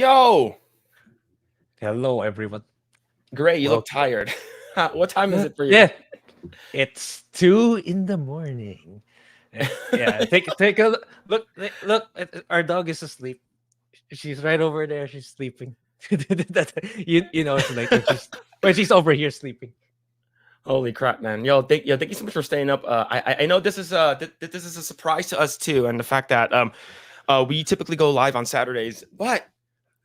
Yo, Hello, everyone. Grae, you look Well, tired. What time is it for you? yeah, it's 2 in the morning. Yeah, take a look. Our dog is asleep. She's right over there. She's sleeping. You know it's late when she's over here sleeping. Holy crap, man! Thank you so much for staying up. I know this is this is a surprise to us too, and the fact that we typically go live on Saturdays, but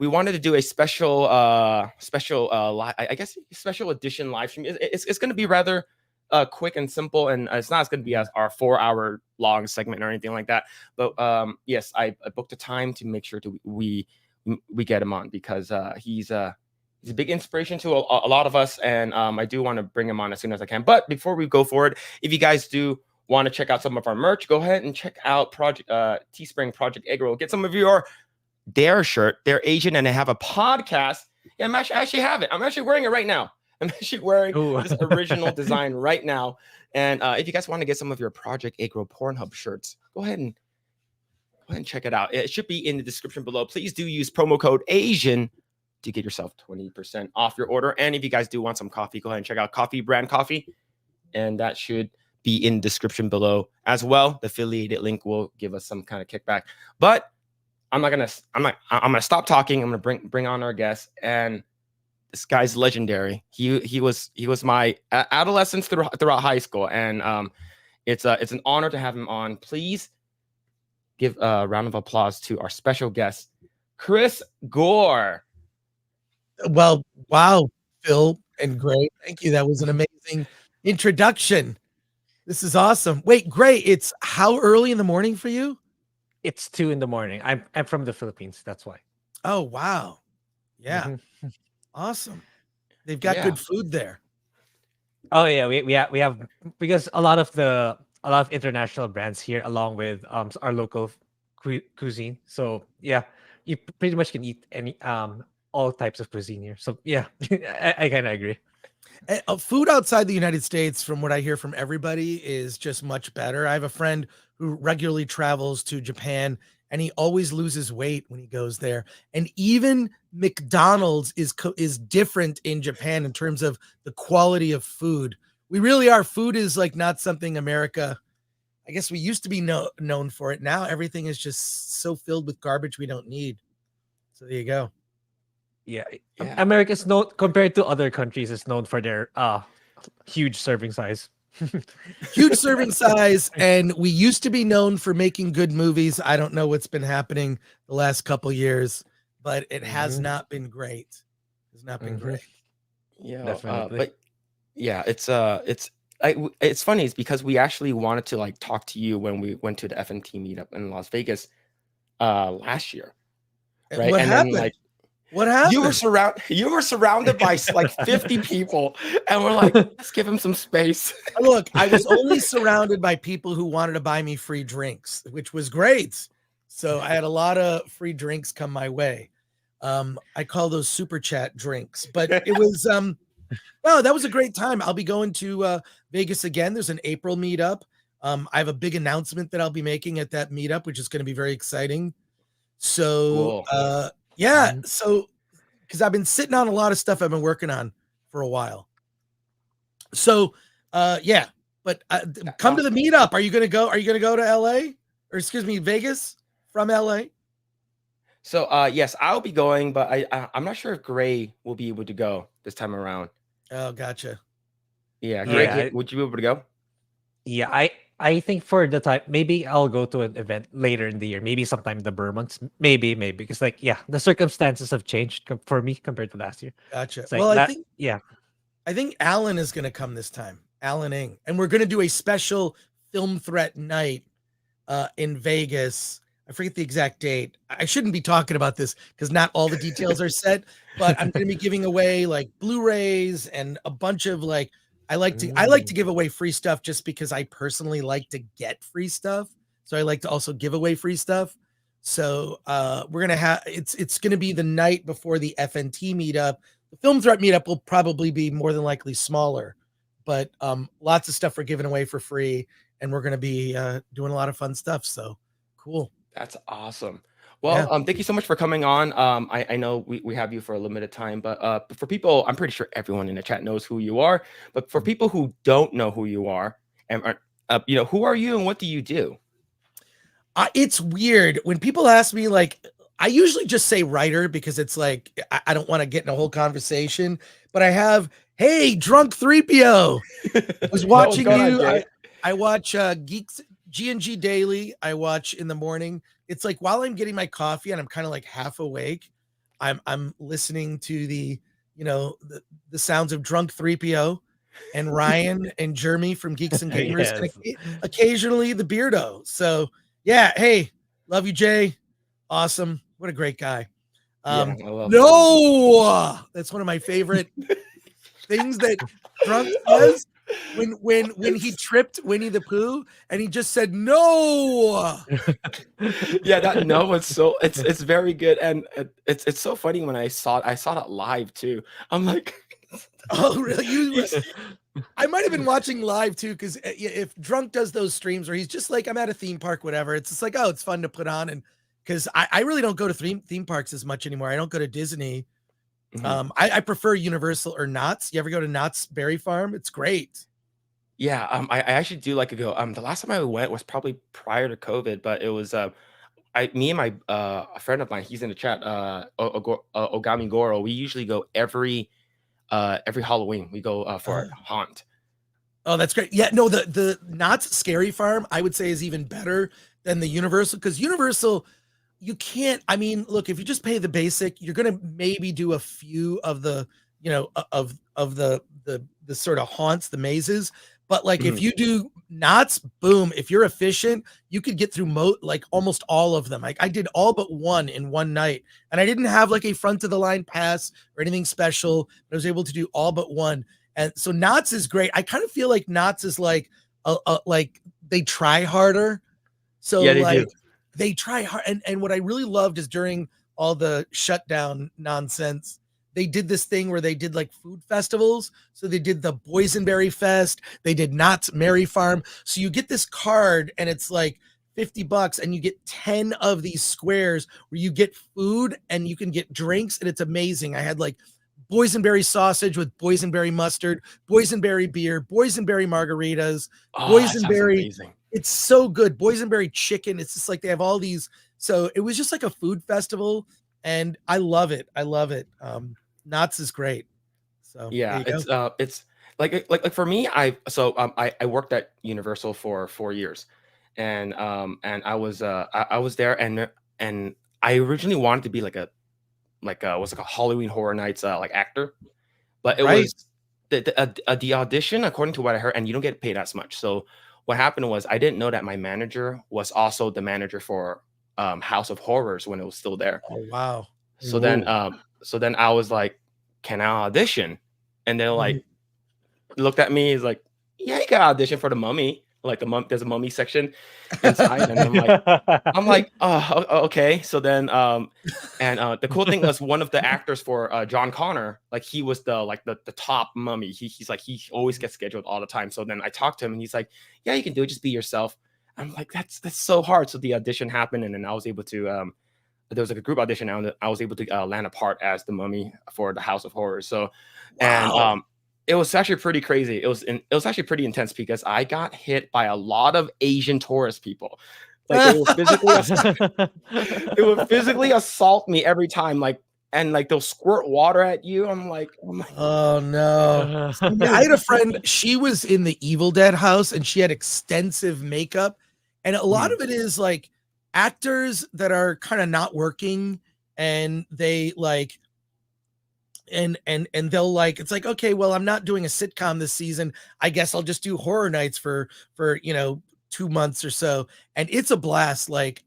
we wanted to do a I guess special edition live stream. It's going to be rather quick and simple, and it's not going to be as our 4 hour long segment or anything like that. But yes, I booked a time to make sure to we get him on because he's a big inspiration to a lot of us, and I do want to bring him on as soon as I can. But before we go forward, if you guys do want to check out some of our merch, go ahead and check out Project Teespring Project Eggroll. Get some of your their shirt. They're Asian and they have a podcast. Yeah, I actually have it. I'm actually wearing it right now. I'm actually wearing Ooh. this original design right now. And if you guys want to get some of your Project Eggroll Pornhub shirts, go ahead and check it out. It should be in the description below. Please do use promo code Asian to get yourself 20% off your order. And if you guys do want some coffee, go ahead and check out Coffee Brand Coffee. And that should be in the description below as well. The affiliated link will give us some kind of kickback. But I'm gonna stop talking. I'm gonna bring on our guest, and this guy's legendary. He was my adolescence throughout high school, and it's an honor to have him on. Please give a round of applause to our special guest, Chris Gore. Well, wow, Phil and Grae, thank you. That was an amazing introduction. This is awesome. Wait, Grae, it's how early in the morning for you? It's 2 in the morning. I'm from the Philippines. That's why. Oh, wow. Yeah. Awesome. They've got good food there. Oh yeah, we have because a lot of international brands here, along with our local cuisine. So yeah, you pretty much can eat any all types of cuisine here. So yeah, I kind of agree. Food outside the United States, from what I hear from everybody, is just much better. I have a friend who regularly travels to Japan, and he always loses weight when he goes there. And even McDonald's is different in Japan in terms of the quality of food. We really are. Food is like not something America, I guess we used to be known for it. Now everything is just so filled with garbage we don't need. So there you go. Yeah. America's known compared to other countries is known for their huge serving size. Huge serving size, and we used to be known for making good movies. I don't know what's been happening the last couple years, but it has not been great. It's not been great. Yeah, definitely. but yeah, it's funny. It's because we actually wanted to like talk to you when we went to the FNT meetup in Las Vegas last year, right? What happened? Then like what happened? You were surrounded by like 50 people, and we're like, let's give him some space. Look, I was only surrounded by people who wanted to buy me free drinks, which was great. So I had a lot of free drinks come my way. I call those super chat drinks, but it was no, that was a great time. I'll be going to Vegas again. There's an April meetup. I have a big announcement that I'll be making at that meetup, which is going to be very exciting. So Cool. yeah, so because I've been sitting on a lot of stuff I've been working on for a while. So yeah, but come to the meetup. Are you gonna go? Are you gonna go to LA, or excuse me, Vegas from LA? So yes, I'll be going, but I'm not sure if Grae will be able to go this time around. Oh, gotcha. Yeah, Grae, would you be able to go? Yeah, I think for the time, maybe I'll go to an event later in the year, maybe sometime in the Burr months, maybe because like the circumstances have changed for me compared to last year. Gotcha. Like Well, I think Allan is going to come this time, Allan Ng, and we're going to do a special Film Threat night in Vegas. I forget the exact date. I shouldn't be talking about this because not all the details are set, but I'm going to be giving away like Blu-rays and a bunch of like. I like to give away free stuff just because I personally like to get free stuff. So I like to also give away free stuff. So we're gonna have it's gonna be the night before the FNT meetup. The Film Threat meetup will probably be more than likely smaller, but lots of stuff we're giving away for free, and we're gonna be doing a lot of fun stuff. So cool. That's awesome. Well, thank you so much for coming on. I know we have you for a limited time, but for people, I'm pretty sure everyone in the chat knows who you are. But for people who don't know who you are, and who are you and what do you do? It's weird when people ask me, like, I usually just say writer because it's like I don't want to get in a whole conversation. But I have, hey, drunk 3PO. I was watching you. I watch Geeks G&G Daily. I watch in the morning. It's like while I'm getting my coffee and I'm kind of like half awake, I'm listening to the sounds of drunk 3PO and Ryan and Jeremy from Geeks and Gamers, and occasionally the Beardo. So yeah, hey, love you, Jay. Awesome. What a great guy. I love no, that's one of my favorite things that Drunk says when he tripped Winnie the Pooh and he just said no. Yeah, that no, it's very good, and it's so funny when I saw that live too. I'm like, oh really? I might have been watching live too, because if Drunk does those streams where he's just like, I'm at a theme park, whatever, it's just like, oh, it's fun to put on. And because I really don't go to theme parks as much anymore. I don't go to Disney. Mm-hmm. I prefer Universal or Knott's. You ever go to Knott's Berry Farm? It's great. Yeah, I actually do like to go. The last time I went was probably prior to COVID, but it was me and my a friend of mine, he's in the chat, Ogami Goro. We usually go every Halloween. We go for Haunt. Oh, that's great. Yeah, no, the Knott's Scary Farm, I would say, is even better than the Universal, because Universal, you can't, I mean, look, if you just pay the basic, you're gonna maybe do a few of the, of the sort of haunts, the mazes. But like if you do Knott's, boom, if you're efficient, you could get through like almost all of them. Like I did all but one in one night, and I didn't have like a front of the line pass or anything special, but I was able to do all but one. And so Knott's is great. I kind of feel like Knott's is like like they try harder. So yeah, they try hard. And what I really loved is during all the shutdown nonsense, they did this thing where they did like food festivals. So they did the Boysenberry Fest. They did Knott's Merry Farm. So you get this card and it's like $50 and you get 10 of these squares where you get food and you can get drinks. And it's amazing. I had like boysenberry sausage with boysenberry mustard, boysenberry beer, boysenberry margaritas, boysenberry. It's so good. Boysenberry chicken. It's just like they have all these. So it was just like a food festival and I love it. I love it. Knott's is great. So yeah, it's like for me, I worked at Universal for 4 years, and I was there, and I originally wanted to be like a Halloween Horror Nights like actor, but it was the audition, according to what I heard, and you don't get paid as much. So what happened was I didn't know that my manager was also the manager for House of Horrors when it was still there. Oh wow. So then I was like, can I audition? And they're like, looked at me, is like, yeah, you can audition for the Mummy. Like there's a Mummy section inside, and I'm like, oh, okay. So then, the cool thing was one of the actors for John Connor, like he was the top Mummy. He's like, he always gets scheduled all the time. So then I talked to him, and he's like, yeah, you can do it. Just be yourself. I'm like, that's so hard. So the audition happened, and then I was able to there was like a group audition, and I was able to land a part as the Mummy for the House of Horrors. So, and it was actually pretty crazy. It was actually pretty intense because I got hit by a lot of Asian tourist people. Like they would physically assault me every time, and they'll squirt water at you. I'm like, oh no. I had a friend, she was in the Evil Dead house and she had extensive makeup. And a lot of it is like actors that are kind of not working, and they like and they'll like, it's like, okay, well, I'm not doing a sitcom this season, I guess I'll just do horror nights for 2 months or so, and it's a blast. Like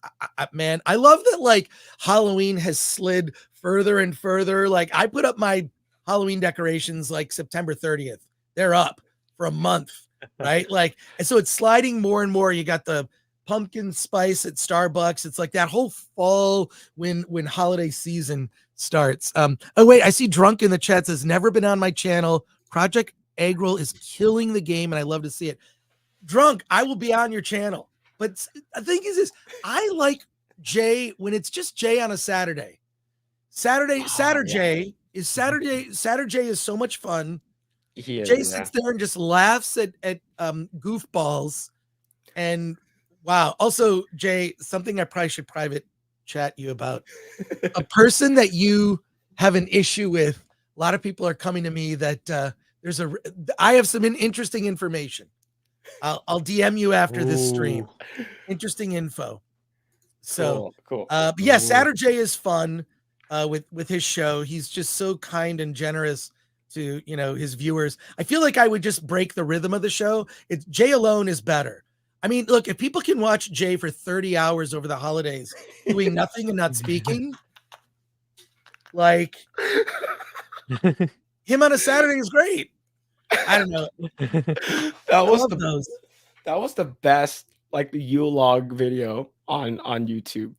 man, I love that like Halloween has slid further and further. Like I put up my Halloween decorations like September 30th, they're up for a month, right? Like, and so it's sliding more and more. You got the pumpkin spice at Starbucks. It's like that whole fall when holiday season starts. Oh wait, I see Drunk in the chat says, never been on my channel. Project Eggroll is killing the game and I love to see it. Drunk, I will be on your channel. But the thing is I like Jay, when it's just Jay on a Saturday. SaturJ is Saturday. SaturJ is so much fun. Jay sits there and just laughs at goofballs. And wow. Also, Jay, something I probably should private chat you about. A person that you have an issue with. A lot of people are coming to me that I have some interesting information. I'll DM you after this stream. Interesting info. So cool. But yeah, SaturJ is fun with his show. He's just so kind and generous to his viewers. I feel like I would just break the rhythm of the show. Jay alone is better. I mean, look, if people can watch Jay for 30 hours over the holidays doing nothing and not speaking, like him on a Saturday is great. I don't know. That was the best, like, the U-log video on YouTube.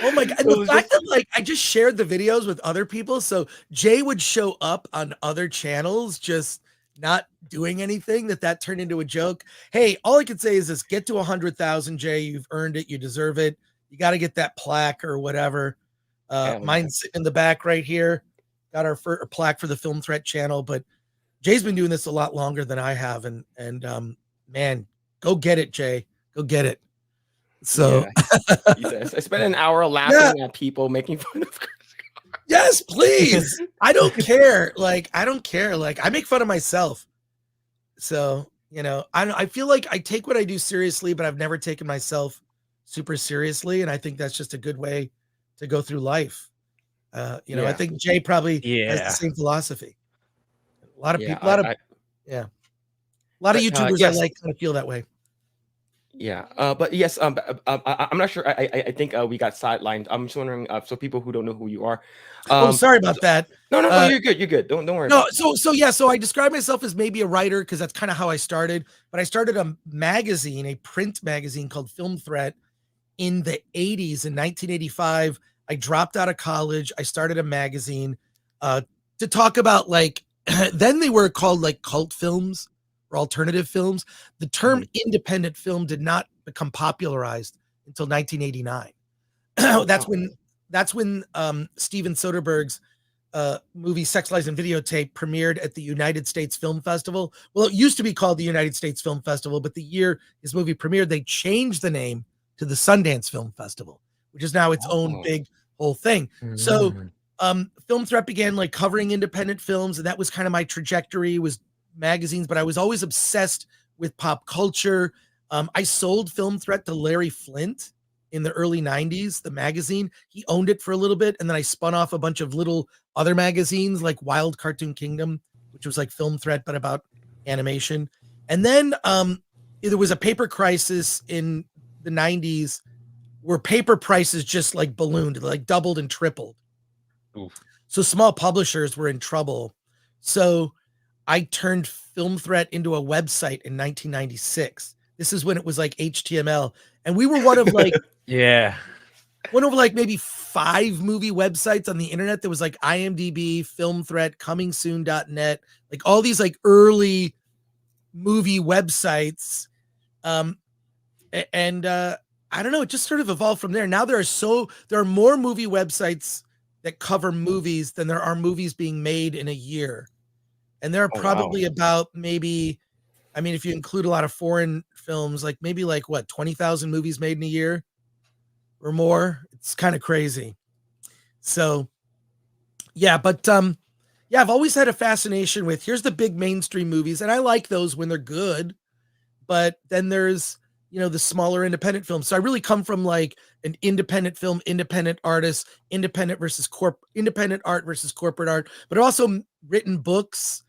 Oh my god! And the fact that like I just shared the videos with other people, so Jay would show up on other channels, just not doing anything. That turned into a joke. Hey, all I can say is this: get to 100,000, Jay. You've earned it. You deserve it. You got to get that plaque or whatever. Mine's sitting in the back right here. Got our plaque for the Film Threat channel, but Jay's been doing this a lot longer than I have, and man, go get it, Jay. Go get it. So I spent an hour laughing at people making fun of Chris. Yes, please. I don't care. Like, I don't care. Like, I make fun of myself. So, I feel like I take what I do seriously, but I've never taken myself super seriously. And I think that's just a good way to go through life. I think Jay probably has the same philosophy. A lot of people, a lot of YouTubers I like kind of feel that way. Yeah, but yes, I'm not sure. I think we got sidelined. I'm just wondering. So people who don't know who you are. Sorry about that. No, you're good. You're good. Don't worry. No, so I describe myself as maybe a writer because that's kind of how I started. But I started a magazine, a print magazine called Film Threat in the 80s. In 1985, I dropped out of college. I started a magazine to talk about like then they were called like cult films or alternative films. The term independent film did not become popularized until 1989. That's when Steven Soderbergh's movie Sex, Lies, and Videotape premiered at the United States Film Festival. Well, it used to be called the United States Film Festival, but the year his movie premiered, they changed the name to the Sundance Film Festival, which is now its own big whole thing. So Film Threat began like covering independent films, and that was kind of my trajectory, was magazines, but I was always obsessed with pop culture. I sold Film Threat to Larry Flint in the early 90s, the magazine. He owned it for a little bit, and then I spun off a bunch of little other magazines like Wild Cartoon Kingdom, which was like Film Threat but about animation. And then there was a paper crisis in the 90s where paper prices just like ballooned, like doubled and tripled. Oof. So small publishers were in trouble. So I turned Film Threat into a website in 1996. This is when it was like HTML. And we were one of like, one of like maybe 5 movie websites on the internet that was like IMDb, Film Threat, comingsoon.net, like all these like early movie websites. I don't know, it just sort of evolved from there. Now there are more movie websites that cover movies than there are movies being made in a year. And there are probably about maybe, I mean, if you include a lot of foreign films, like maybe like what, 20,000 movies made in a year or more. It's kind of crazy. So yeah, but I've always had a fascination with, here's the big mainstream movies. And I like those when they're good, but then there's, the smaller independent films. So I really come from like an independent film, independent artist, independent art versus corporate art, but I've also written books.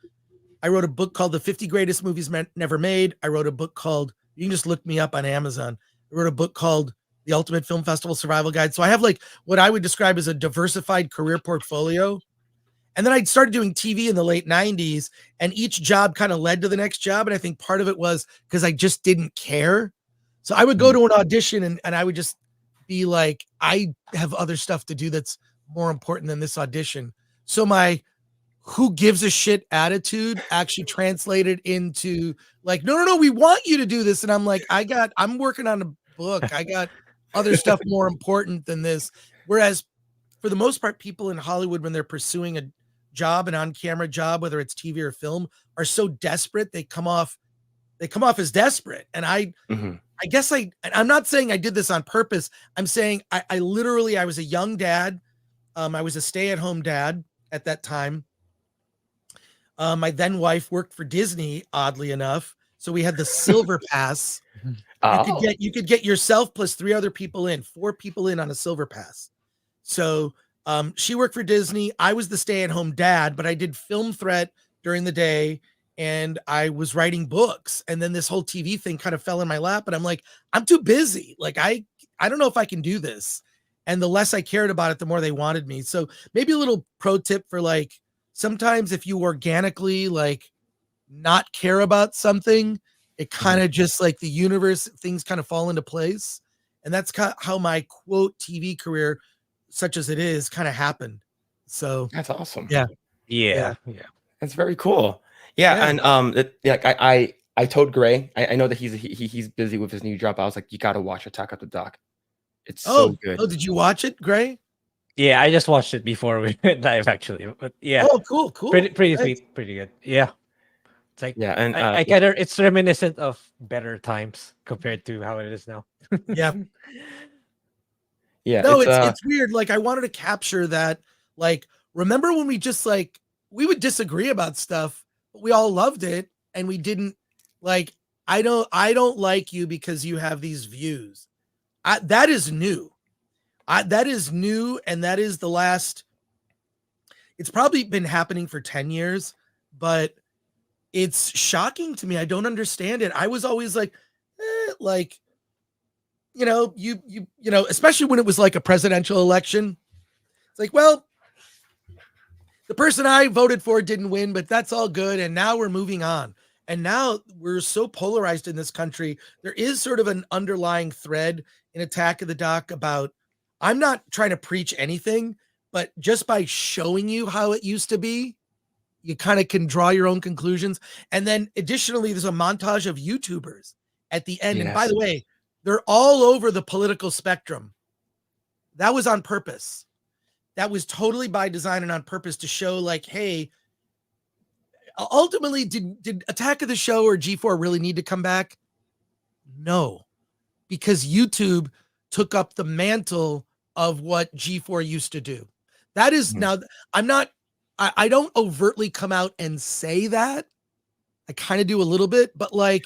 I wrote a book called The 50 Greatest Movies Never Made. I wrote a book called, you can just look me up on Amazon. I wrote a book called The Ultimate Film Festival Survival Guide. So I have like what I would describe as a diversified career portfolio. And then I started doing TV in the late 90s, and each job kind of led to the next job. And I think part of it was because I just didn't care. So I would go to an audition and I would just be like, I have other stuff to do that's more important than this audition. So my who gives a shit attitude actually translated into like, no, we want you to do this. And I'm like, I'm working on a book. I got other stuff more important than this. Whereas for the most part, people in Hollywood, when they're pursuing a job, an on-camera job, whether it's TV or film, are so desperate they come off as desperate. And I guess I'm not saying I did this on purpose. I'm saying I literally, I was a young dad. I was a stay-at-home dad at that time. My then wife worked for Disney, oddly enough. So we had the silver pass. You could get yourself plus 3 other people in, 4 people in on a silver pass. So she worked for Disney. I was the stay-at-home dad, but I did film threat during the day and I was writing books. And then this whole TV thing kind of fell in my lap. And I'm like, I'm too busy. Like, I don't know if I can do this. And the less I cared about it, the more they wanted me. So maybe a little pro tip for like, sometimes if you organically like not care about something, it kind of just like the universe, things kind of fall into place. And that's kind of how my quote TV career, such as it is, kind of happened. So that's awesome. Yeah. That's very cool. And I told Grae, I know that he's busy with his new job. I was like, you got to watch Attack of the Doc. It's so good. Oh, did you watch it, Grae? Yeah, I just watched it before we went live, actually. But yeah. Oh, cool. Pretty sweet, pretty good. Yeah. It's like, and I kind of, it's reminiscent of better times compared to how it is now. Yeah. No, it's weird. Like, I wanted to capture that. Like, remember when we just like, we would disagree about stuff, but we all loved it. And we didn't like, I don't like you because you have these views. That is new. That is new. And that is the last, it's probably been happening for 10 years, but it's shocking to me. I don't understand it. I was always like, you know, especially when it was like a presidential election. It's like, well, the person I voted for didn't win, but that's all good. And now we're moving on. And now we're so polarized in this country. There is sort of an underlying thread in Attack of the Doc about, I'm not trying to preach anything, but just by showing you how it used to be, you kind of can draw your own conclusions. And then additionally, there's a montage of YouTubers at the end. Yes. And by the way, they're all over the political spectrum. That was on purpose. That was totally by design and on purpose to show like, hey, ultimately, did Attack of the Show or G4 really need to come back? No, because YouTube took up the mantle of what G4 used to do. That is now, I don't overtly come out and say that. I kind of do a little bit, but like,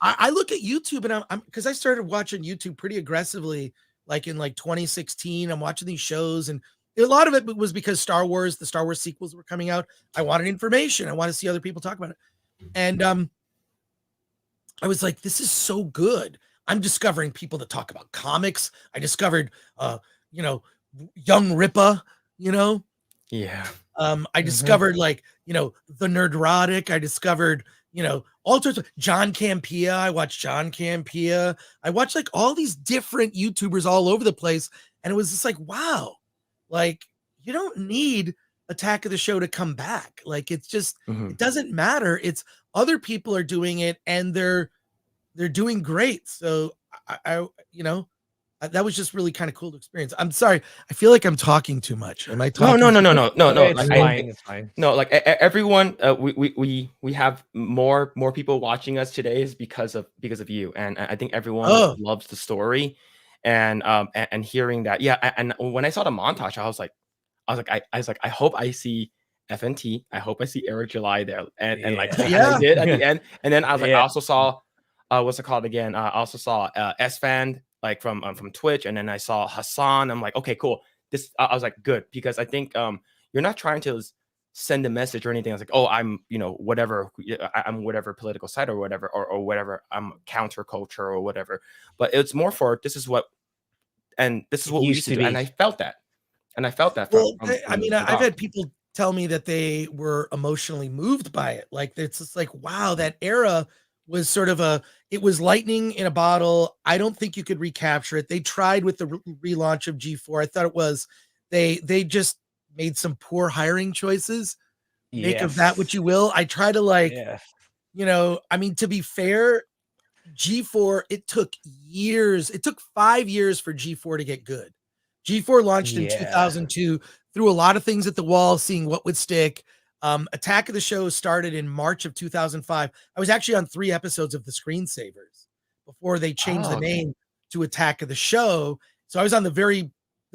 I look at YouTube and I'm because I started watching YouTube pretty aggressively, like in like 2016. I'm watching these shows, and a lot of it was because the Star Wars sequels were coming out. I wanted information. I wanted to see other people talk about it. And I was like, this is so good. I'm discovering people that talk about comics. I discovered, Young Ripa, Yeah. I discovered like, the Nerdrotic. I discovered, all sorts of John Campea. I watched John Campea. I watched like all these different YouTubers all over the place. And it was just like, wow, like you don't need Attack of the Show to come back. Like, it's just, it doesn't matter. It's other people are doing it and they're doing great. So I that was just really kind of cool to experience. I'm sorry. I feel like I'm talking too much. Am I talking? No. It's fine. It's fine. No, like everyone, we have more people watching us today is because of you, and I think everyone loves the story, and hearing that. Yeah, and when I saw the montage, I was like, I hope I see FNT. I hope I see Eric July there, and like I did at the end, and then I was like, I also saw, what's it called again? I also saw S-Fan. Like from Twitch, and then I saw Hassan. I'm like, okay, cool. This I was like, good, because I think you're not trying to send a message or anything. I was like, oh, I'm whatever, I'm whatever political side or whatever, or whatever, I'm counterculture or whatever. But it's more for this is what we used to do, and I felt that. Well, I've had people tell me that they were emotionally moved by it. Like it's just like, wow, that era was sort of it was lightning in a bottle. I don't think you could recapture it. They tried with the relaunch of G4. I thought it was, they just made some poor hiring choices. Make of that what you will. I try to to be fair, G4, it took years. It took 5 years for G4 to get good. G4 launched in 2002, threw a lot of things at the wall, seeing what would stick. Attack of the Show started in March of 2005. I was actually on 3 episodes of The Screensavers before they changed the name to Attack of the Show. So I was on the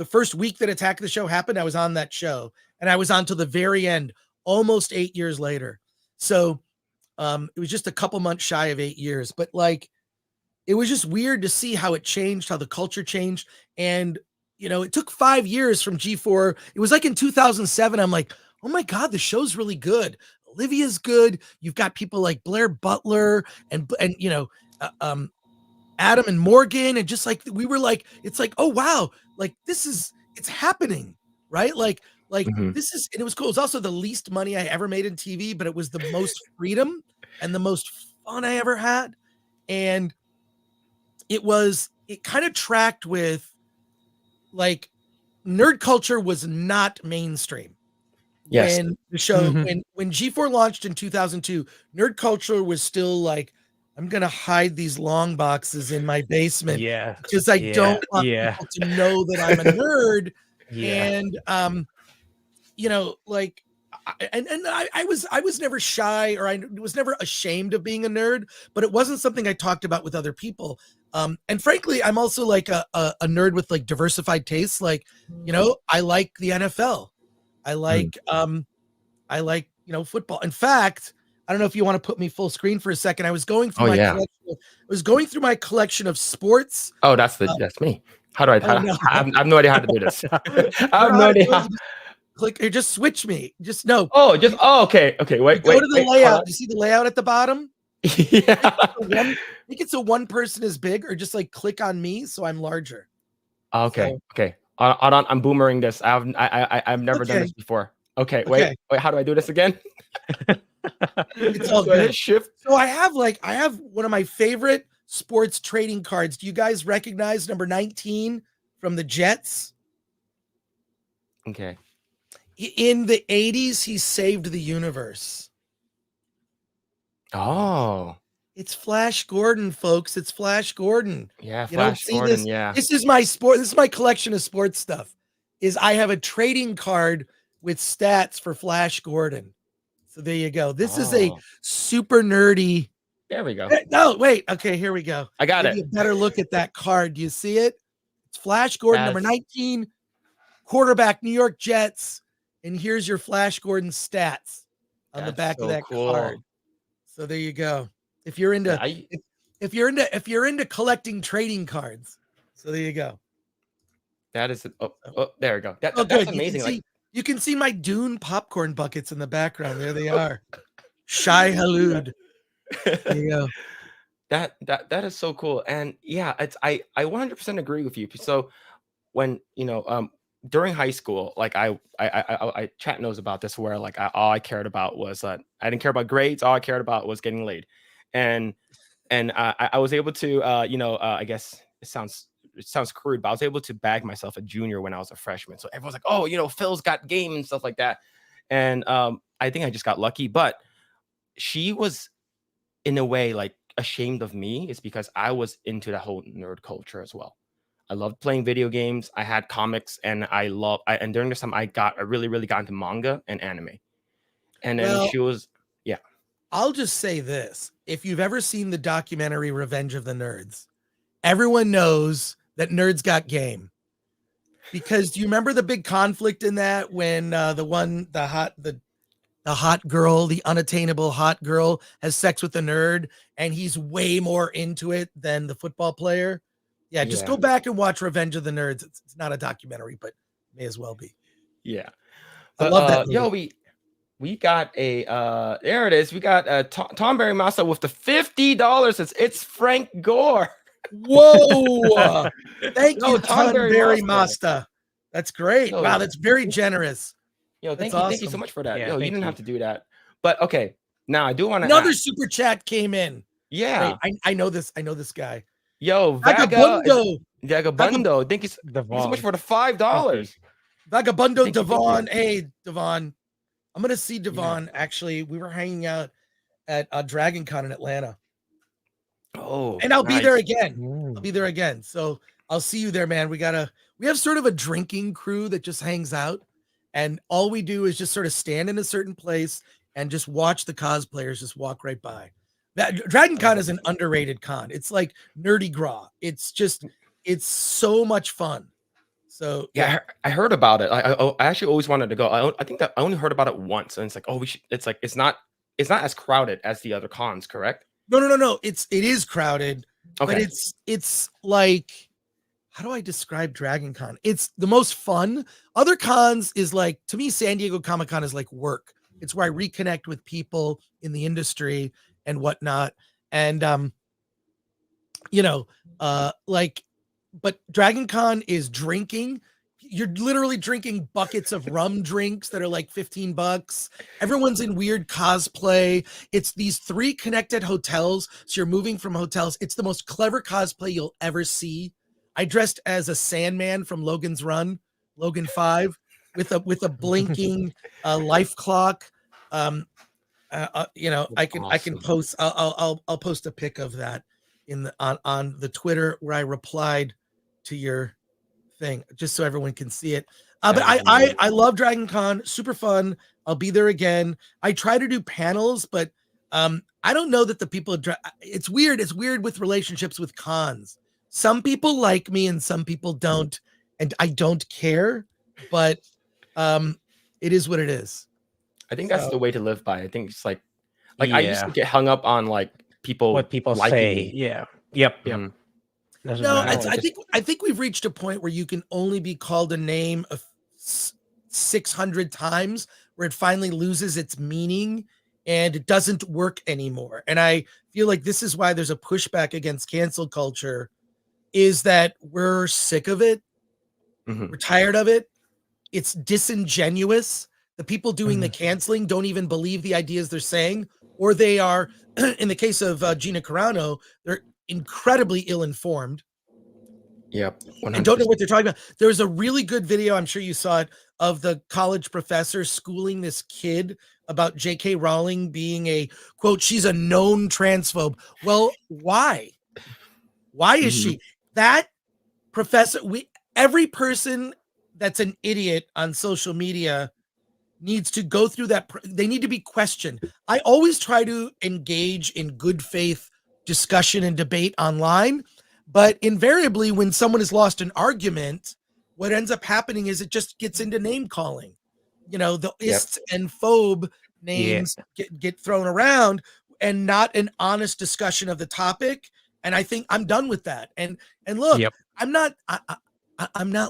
first week that Attack of the Show happened, I was on that show, and I was on till the very end, almost 8 years later. So it was just a couple months shy of 8 years, but like, it was just weird to see how it changed, how the culture changed. And, you know, it took 5 years from G4. It was like in 2007, I'm like, oh my God, the show's really good. Olivia's good. You've got people like Blair Butler and you know, Adam and Morgan. And just like, we were like, it's like, oh, wow. Like it's happening, right? Like this is, and it was cool. It was also the least money I ever made in TV, but it was the most freedom and the most fun I ever had. And it kind of tracked with, like, nerd culture was not mainstream. Yes. When the show, when G4 launched in 2002, nerd culture was still like, I'm going to hide these long boxes in my basement because I don't want people to know that I'm a nerd. And, you know, like, I was never shy, or I was never ashamed of being a nerd, but it wasn't something I talked about with other people. And frankly, I'm also like a nerd with like diversified tastes. Like, you know, I like the NFL. I like, you know, football. In fact, I don't know if you want to put me full screen for a second. I was going through my collection of sports. Oh, that's me. How do I? I have no idea how to do this. I have no idea. Click or just switch me. Just no. Okay. Wait. Go to the layout. You see the layout at the bottom? Yeah. Make it so one person is big, or just like click on me so I'm larger. Okay. I'm boomering this. I've never done this before. Okay. Wait. How do I do this again? It's all good. Shift. So I have one of my favorite sports trading cards. Do you guys recognize number 19 from the Jets? Okay. In the 80s, he saved the universe. Oh. It's Flash Gordon, folks. It's Flash Gordon. Yeah, Flash Gordon, this? Yeah. This is my collection of sports stuff. I have a trading card with stats for Flash Gordon. So there you go. This is a super nerdy. There we go. No, wait. Okay, here we go. I got it. A better look at that card. Do you see it? It's Flash Gordon, number 19, quarterback, New York Jets. And here's your Flash Gordon stats on the back of that card. So there you go. If you're into if you're into collecting trading cards. So there you go. That is there we go. That's amazing. You can see my Dune popcorn buckets in the background. There they are. Shai Halud. There you go. That is so cool. And yeah, I 100% agree with you. So when, you know, during high school, like I chat knows about this, where like all I cared about was I didn't care about grades. All I cared about was getting laid. And I was able to I guess it sounds crude, but I was able to bag myself a junior when I was a freshman. So everyone's like, oh, you know, Phil's got game and stuff like that. And I think I just got lucky. But she was, in a way, like ashamed of me, is because I was into the whole nerd culture as well. I loved playing video games. I had comics, and and during this time I really got into manga and anime. And then she was, I'll just say this. If you've ever seen the documentary Revenge of the Nerds, everyone knows that nerds got game. Because do you remember the big conflict in that when the hot girl, the unattainable hot girl, has sex with the nerd, and he's way more into it than the football player? Yeah, just go back and watch Revenge of the Nerds. It's not a documentary, but may as well be. Yeah. I love that movie. We got a there it is. We got Tom Berry Massa with the $50. It's Frank Gore. Whoa. Thank you, Tom Berry Massa. That's great. Wow, that's very generous. Thank you so much for that. You didn't have to do that. But okay, now I do want to. Another super chat came in. Yeah. Wait, I know this guy. Yo, Vagabundo. Thank you so much for the $5. Vagabundo Devon. Hey, Devon. I'm gonna see Devon. Actually, we were hanging out at Dragon Con in Atlanta. Oh, And I'll be there nice. again. I'll Mm. be there again. So I'll see you there, man. We have sort of a drinking crew that just hangs out, and all we do is just sort of stand in a certain place and just watch the cosplayers just walk right by. That Dragon Con is an underrated con. It's like nerdy Grae. It's so much fun. So Yeah, I heard about it. I actually always wanted to go. I think that I only heard about it once, and it's like, oh, we should. It's like it's not as crowded as the other cons, correct? no. It is crowded, but Okay. it's like, how do I describe Dragon Con? It's the most fun. Other cons is like, to me, San Diego Comic Con is like work. It's where I reconnect with people in the industry and whatnot. And like, but Dragon Con is drinking. You're literally drinking buckets of rum drinks that are like $15. Everyone's in weird cosplay. It's these 3 connected hotels. So you're moving from hotels. It's the most clever cosplay you'll ever see. I dressed as a Sandman from Logan's Run, Logan 5, with a blinking life clock. I can Awesome. post. I'll post a pic of that on the Twitter where I replied to your thing, just so everyone can see it. But That is amazing. I love Dragon Con, super fun. I'll be there again. I try to do panels, but I don't know that the people. It's weird. It's weird with relationships with cons. Some people like me and some people don't, and I don't care. But it is what it is. I think that's So- the way to live by. I think it's like I used to get hung up on like people What people liking say. me. Yeah. Yep. Mhm. Doesn't No, matter. I think we've reached a point where you can only be called a name of 600 times where it finally loses its meaning and it doesn't work anymore. And I feel like this is why there's a pushback against cancel culture, is that we're sick of it. Mhm. We're tired of it. It's disingenuous. The people doing the canceling don't even believe the ideas they're saying, or they are, in the case of Gina Carano, they're incredibly ill-informed Yep. and don't know 100%. what they're talking about. There's a really good video, I'm sure you saw it, of the college professor schooling this kid about J.K. Rowling being a, quote, she's a known transphobe. Well, why? Why is she? That professor, every person that's an idiot on social media needs to go through that. They need to be questioned. I always try to engage in good faith discussion and debate online, but invariably when someone has lost an argument, what ends up happening is it just gets into name calling. The ists and phobe names get thrown around and not an honest discussion of the topic. And I think I'm done with that. And look, I'm not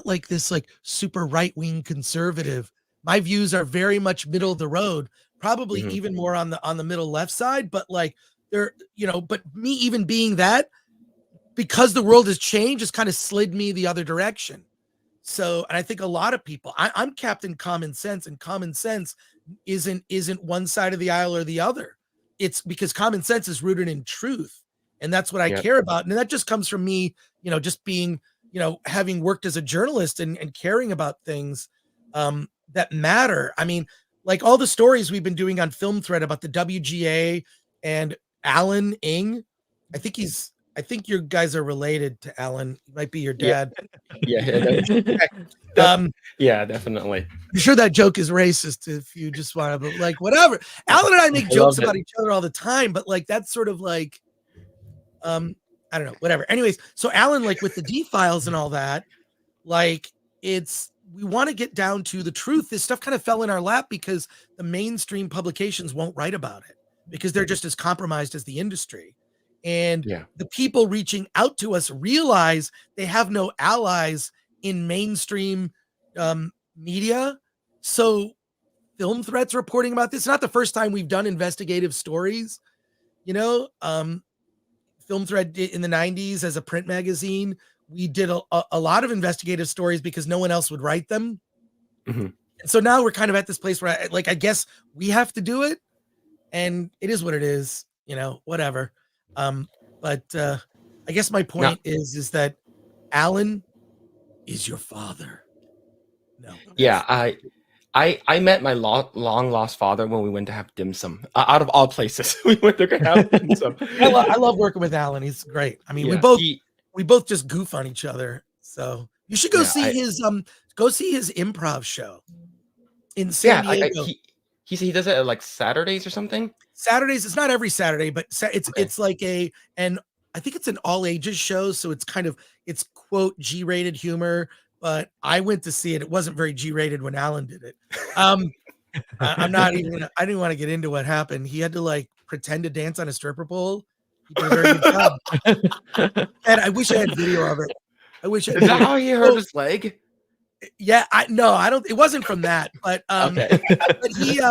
like this like super right-wing conservative. My views are very much middle of the road, probably even more on the middle left side, but like they're, but me even being that, because the world has changed, has kind of slid me the other direction. So, and I think a lot of people, I'm Captain Common Sense, and common sense isn't one side of the aisle or the other. It's because common sense is rooted in truth. And that's what I care about. And that just comes from me, just being, having worked as a journalist and caring about things that matter. I mean, like all the stories we've been doing on Film Thread about the WGA and Allan Ng. I think your guys are related to Allan. He might be your dad. Yeah, yeah, definitely. I'm sure that joke is racist if you just want to, but like whatever. Allan and I make jokes about each other all the time, but like that's sort of like I don't know, whatever. Anyways, so Allan, like with the D files and all that, like we want to get down to the truth. This stuff kind of fell in our lap because the mainstream publications won't write about it because they're just as compromised as the industry. And the people reaching out to us realize they have no allies in mainstream media. So Film Threat's reporting about this. It's not the first time we've done investigative stories. Film Thread in the 90s as a print magazine, we did a lot of investigative stories because no one else would write them. And so now we're kind of at this place where I guess we have to do it, and it is what it is, whatever. But I guess my point is that Allan is your father. No. Yeah, I met my long lost father when we went to have dim sum. Out of all places, we went to have dim sum. I love working with Allan. He's great. I mean, Yeah, we both just goof on each other. So you should go see his improv show in San Diego. He does it at like Saturdays or something. Saturdays. It's not every Saturday, but it's like and I think it's an all ages show. So it's quote G-rated humor. But I went to see it. It wasn't very G-rated when Allan did it. I didn't want to get into what happened. He had to like pretend to dance on a stripper pole. He did a very good job. And I wish I had video of it. Is that how he hurt his leg? Yeah, I don't. It wasn't from that, but okay. But he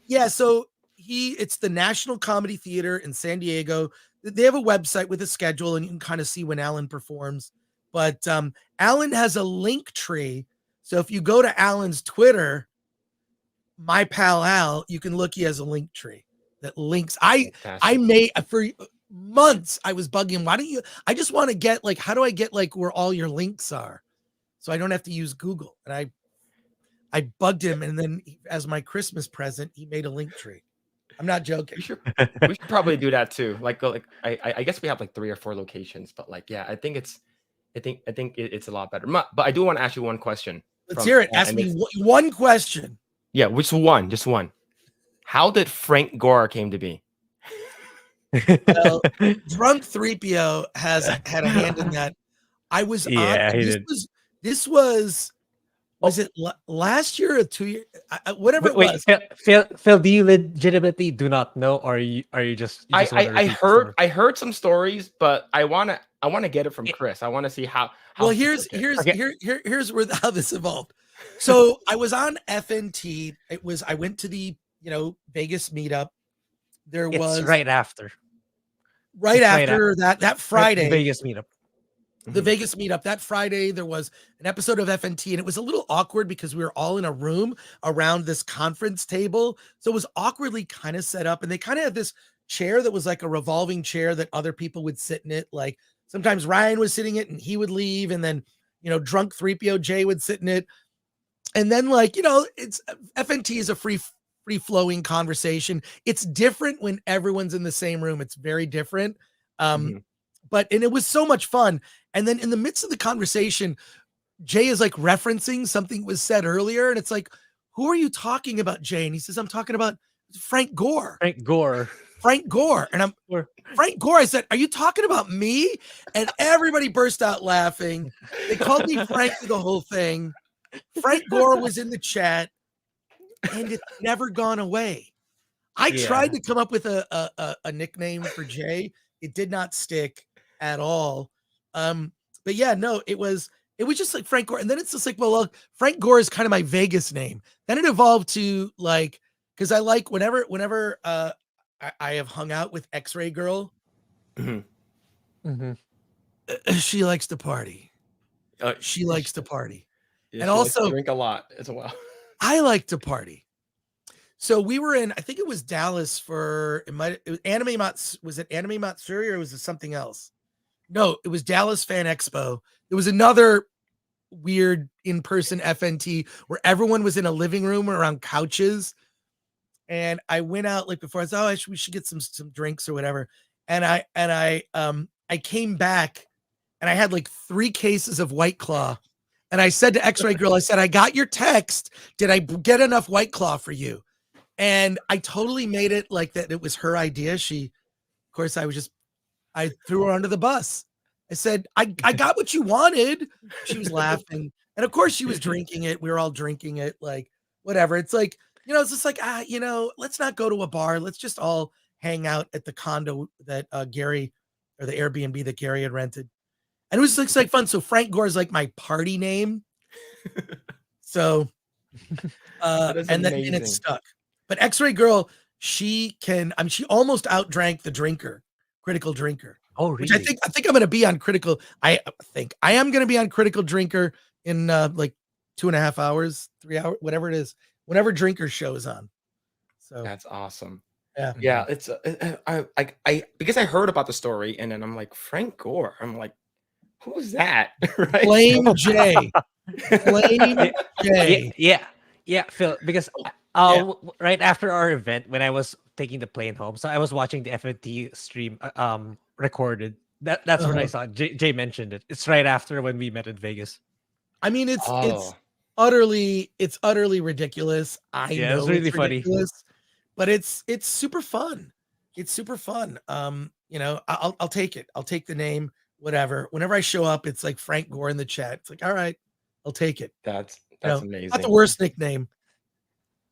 yeah. So it's the National Comedy Theater in San Diego. They have a website with a schedule, and you can kind of see when Allan performs. But Allan has a link tree. So if you go to Allan's Twitter, my pal Al, you can look. He has a link tree that links. I made for months. I was bugging him. Why don't you? I just want to get like, how do I get like where all your links are, so I don't have to use Google. And I bugged him, and then as my Christmas present, he made a link tree. I'm not joking. We should probably do that too. Like I guess we have like 3 or 4 locations, but like I think it's a lot better. But I do want to ask you one question. Let's hear it. Ask me one question. Yeah, which one? Just one. How did Frank Gore came to be? Well, Drunk 3PO had a hand in that. I was this was it last year or 2 years? Whatever it was. Phil, do you legitimately do not know, or are you just? I heard some stories, but I wanna get it from Chris. I want to see how. Well, here's where how this evolved. So I was on FNT. I went to the Vegas meetup. Was right after that Friday. The Vegas meetup. The Vegas meetup that Friday, there was an episode of FNT, and it was a little awkward because we were all in a room around this conference table. So it was awkwardly kind of set up, and they kind of had this chair that was like a revolving chair that other people would sit in it. Like sometimes Ryan was sitting it and he would leave, and then Drunk 3PO Jay would sit in it. And then it's FNT is a free flowing conversation. It's different when everyone's in the same room. It's very different. But it was so much fun. And then in the midst of the conversation, Jay is like referencing something was said earlier. And it's like, who are you talking about, Jay? And he says, I'm talking about Frank Gore. Frank Gore. And Frank Gore. I said, are you talking about me? And everybody burst out laughing. They called me Frank through the whole thing. Frank Gore was in the chat, and it's never gone away. I tried to come up with a nickname for Jay. It did not stick at all. But yeah, no, it was just like Frank Gore. And then it's just like, well, Frank Gore is kind of my Vegas name. Then it evolved to like, because I like whenever I have hung out with X-Ray Girl. She likes to party. She likes to party. Yeah, and also drink a lot as well. I like to party. So we were in, I think it was Dallas for was it Anime Matsuri or was it something else? No, it was Dallas Fan Expo. There was another weird in-person FNT where everyone was in a living room around couches. And I went out like before. I said, we should get some drinks or whatever. And I came back and I had like 3 cases of White Claw. And I said to X-Ray Girl, I said, I got your text. Did I get enough White Claw for you? And I totally made it like that. It was her idea. Of course, I threw her under the bus. I said, I got what you wanted. She was laughing. And of course she was drinking it. We were all drinking it, like whatever. It's like, it's just like, let's not go to a bar. Let's just all hang out at the condo that Gary, or the Airbnb that Gary had rented. And it was just like fun. So Frank Gore is like my party name. So, and it stuck. But X-Ray Girl, she almost outdrank the Critical Drinker. Oh, really? Which I think I'm going to be on Critical. I am going to be on Critical Drinker in like 2.5 hours, 3 hours, whatever it is, whenever Drinker show is on. So that's awesome. Yeah. It's I because I heard about the story, and then I'm like, Frank Gore. I'm like, who's that? Right? Blame Jay. Blame Jay. Yeah. Yeah, Phil, because Yeah. right after our event, when I was taking the plane home, so I was watching the FNT stream recorded. That's when I Uh-huh. saw it. Jay mentioned it. It's right after when we met in Vegas. I mean, Oh, it's utterly ridiculous. I Yeah, it was know really it's funny. ridiculous, but it's super fun. It's super fun. You know, I'll take it. I'll take the name, whatever. Whenever I show up, it's like Frank Gore in the chat. It's like, all right, I'll take it. that's You know, not the amazing. worst nickname.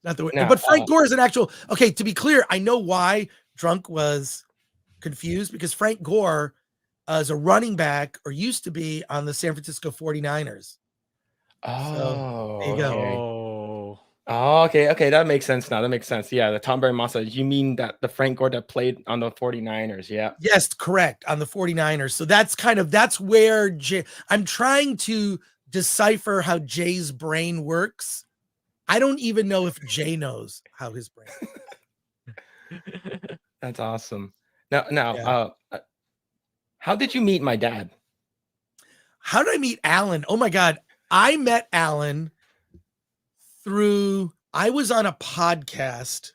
Not the Now, but Frank Gore is an actual okay. To be clear, I know why Drunk was confused because Frank Gore is a running back or used to be on the San Francisco 49ers. So there you go. okay. Oh, Oh, okay, that makes sense now. That makes sense. Yeah, the Tom Brady monster. You mean that the Frank Gore that played on the 49ers? Yeah. Yes, correct. On the 49ers. So that's where I'm trying to decipher how Jay's brain works. I don't even know if Jay knows how his brain works. That's awesome. Now, Yeah. how did you meet my dad? How did I meet Allan? Oh my God. I met Allan I was on a podcast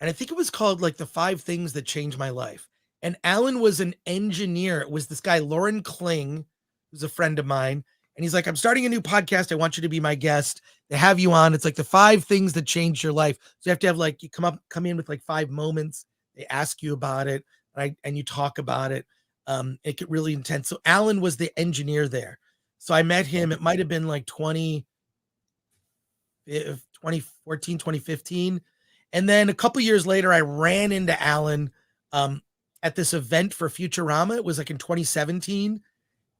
and I think it was called like the 5 Things That Changed My Life. And Allan was an engineer. It was this guy, Lauren Kling, who's a friend of mine. And he's like, I'm starting a new podcast. I want you to be my guest. They have you on. It's like the 5 things that changed your life. So you have to have like, you come in with like 5 moments. They ask you about it, right? And you talk about it. It get really intense. So Allan was the engineer there. So I met him. It might have been like 2014, 2015. And then a couple years later, I ran into Allan at this event for Futurama. It was like in 2017.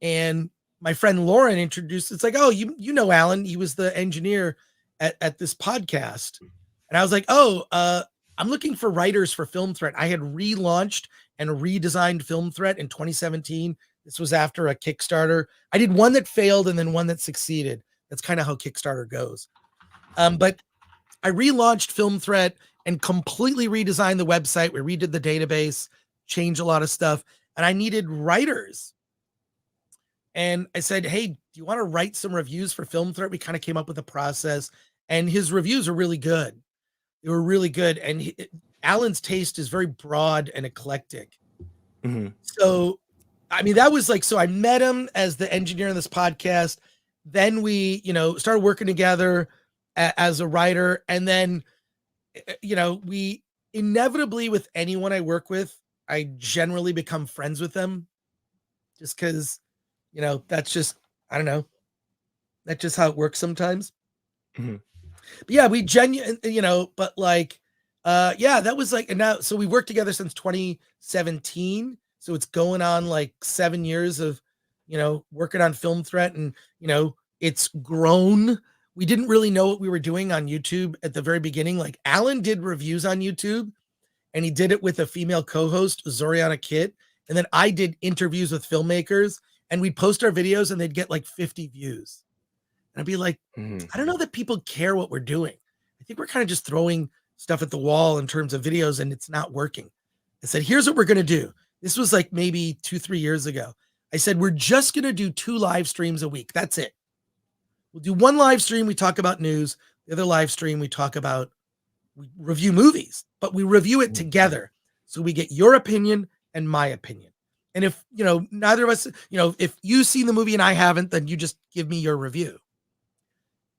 And my friend Lauren introduced, it's like, oh, you know Allan. He was the engineer at this podcast. And I was like, oh, I'm looking for writers for Film Threat. I had relaunched and redesigned Film Threat in 2017. This was after a Kickstarter. I did one that failed and then one that succeeded. That's kind of how Kickstarter goes. But I relaunched Film Threat and completely redesigned the website. We redid the database, changed a lot of stuff, and I needed writers. And I said, hey, do you want to write some reviews for Film Threat? We kind of came up with a process, and his reviews are really good. They were really good. And Allan's taste is very broad and eclectic. Mm-hmm. So, I mean, that was like, so I met him as the engineer on this podcast. Then we, started working together as a writer. And then, we inevitably, with anyone I work with, I generally become friends with them just because, that's just, I don't know. That's just how it works sometimes. Mm-hmm. But yeah, we but like, that was like, and now, so we worked together since 2017. So it's going on like 7 years of, working on Film Threat, and, it's grown. We didn't really know what we were doing on YouTube at the very beginning. Like Allan did reviews on YouTube, and he did it with a female co-host, Zoriana Kit. And then I did interviews with filmmakers, and we'd post our videos and they'd get like 50 views. And I'd be like, I don't know that people care what we're doing. I think we're kind of just throwing stuff at the wall in terms of videos, and it's not working. I said, here's what we're going to do. This was like maybe 2-3 years ago. I said, we're just going to do 2 live streams a week. That's it. We'll do one live stream. We talk about news. The other live stream, we review movies, but we review it together. So we get your opinion and my opinion. And if, neither of us, if you've seen the movie and I haven't, then you just give me your review.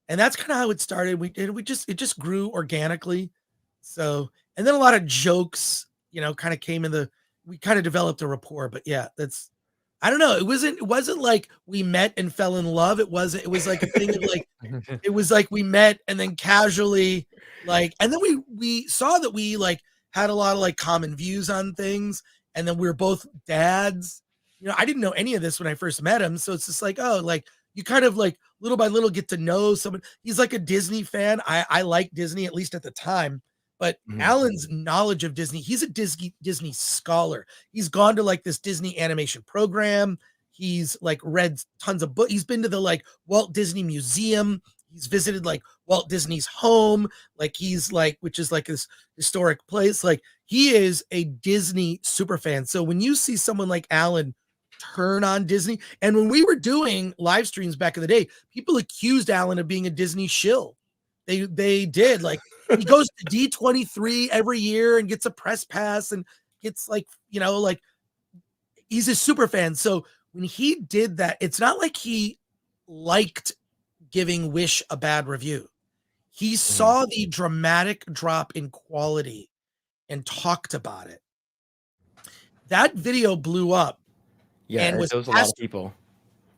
And that's kind of how it started. It just grew organically. So, and then a lot of jokes, kind of we kind of developed a rapport. But yeah, I don't know. It wasn't like we met and fell in love. It was like a thing of like, it was like we met and then casually and then we saw that we like had a lot of like common views on things. And then we were both dads. I didn't know any of this when I first met him. So it's just like, oh, like you kind of like little by little get to know someone. He's like a Disney fan. I like Disney, at least at the time. But Allan's knowledge of Disney, he's a Disney scholar. He's gone to like this Disney animation program. He's like read tons of books. He's been to the like Walt Disney Museum. He's visited like Walt Disney's home. Like he's like, which is like this historic place. Like he is a Disney super fan. So when you see someone like Allan turn on Disney, and when we were doing live streams back in the day, people accused Allan of being a Disney shill. They did. Like, he goes to D23 every year and gets a press pass and gets like, like he's a super fan. So when he did that, it's not like he liked giving Wish a bad review. He saw the dramatic drop in quality and talked about it. That video blew up. Yeah, and there was a lot of people.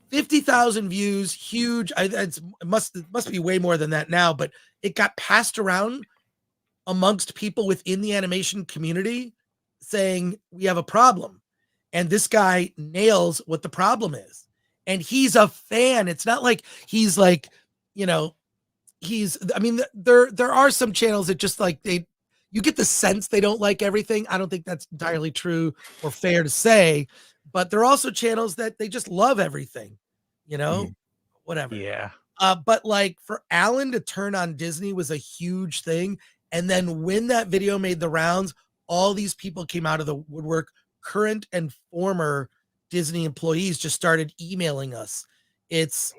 50,000 views, huge. It must be way more than that now, but it got passed around amongst people within the animation community saying we have a problem. And this guy nails what the problem is. And he's a fan. It's not like he's like, I mean, there are some channels that just like you get the sense they don't like everything. I don't think that's entirely true or fair to say, but there are also channels that they just love everything, whatever. Yeah. But like for Allan to turn on Disney was a huge thing. And then when that video made the rounds, all these people came out of the woodwork. Current and former Disney employees just started emailing us. It's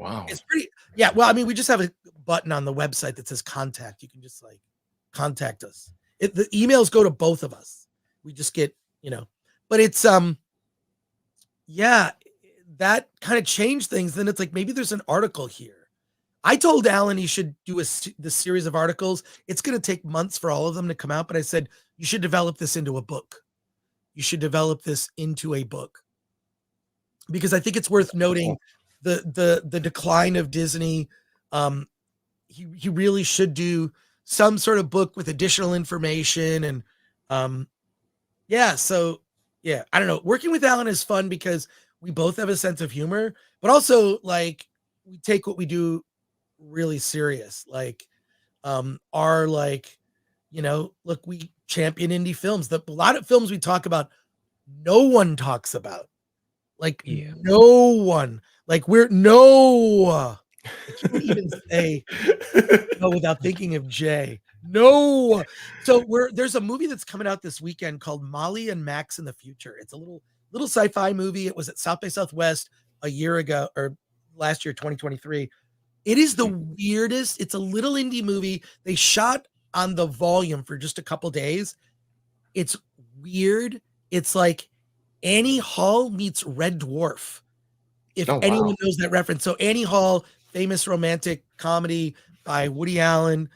pretty, yeah. Well, I mean, we just have a button on the website that says contact. You can just like contact us. The emails go to both of us. We just get, but it's, yeah, that kind of changed things. Then it's like, maybe there's an article here. I told Allan he should do this series of articles. It's going to take months for all of them to come out, but I said, you should develop this into a book. You should develop this into a book, because I think it's worth noting the decline of Disney. He really should do some sort of book with additional information. And yeah, so yeah, I don't know. Working with Allan is fun because we both have a sense of humor, but also like we take what we do really serious. Like our like, look, we champion indie films. A lot of films we talk about, no one talks about. Like no one. Like I can't even say no without thinking of Jay. No. So there's a movie that's coming out this weekend called Molly and Max in the Future. It's a little sci-fi movie. It was at South by Southwest a year ago, or last year, 2023. It is the weirdest. It's a little indie movie. They shot on the volume for just a couple days. It's weird. It's like Annie Hall meets Red Dwarf. If anyone knows that reference. So Annie Hall, famous romantic comedy by Woody Allen,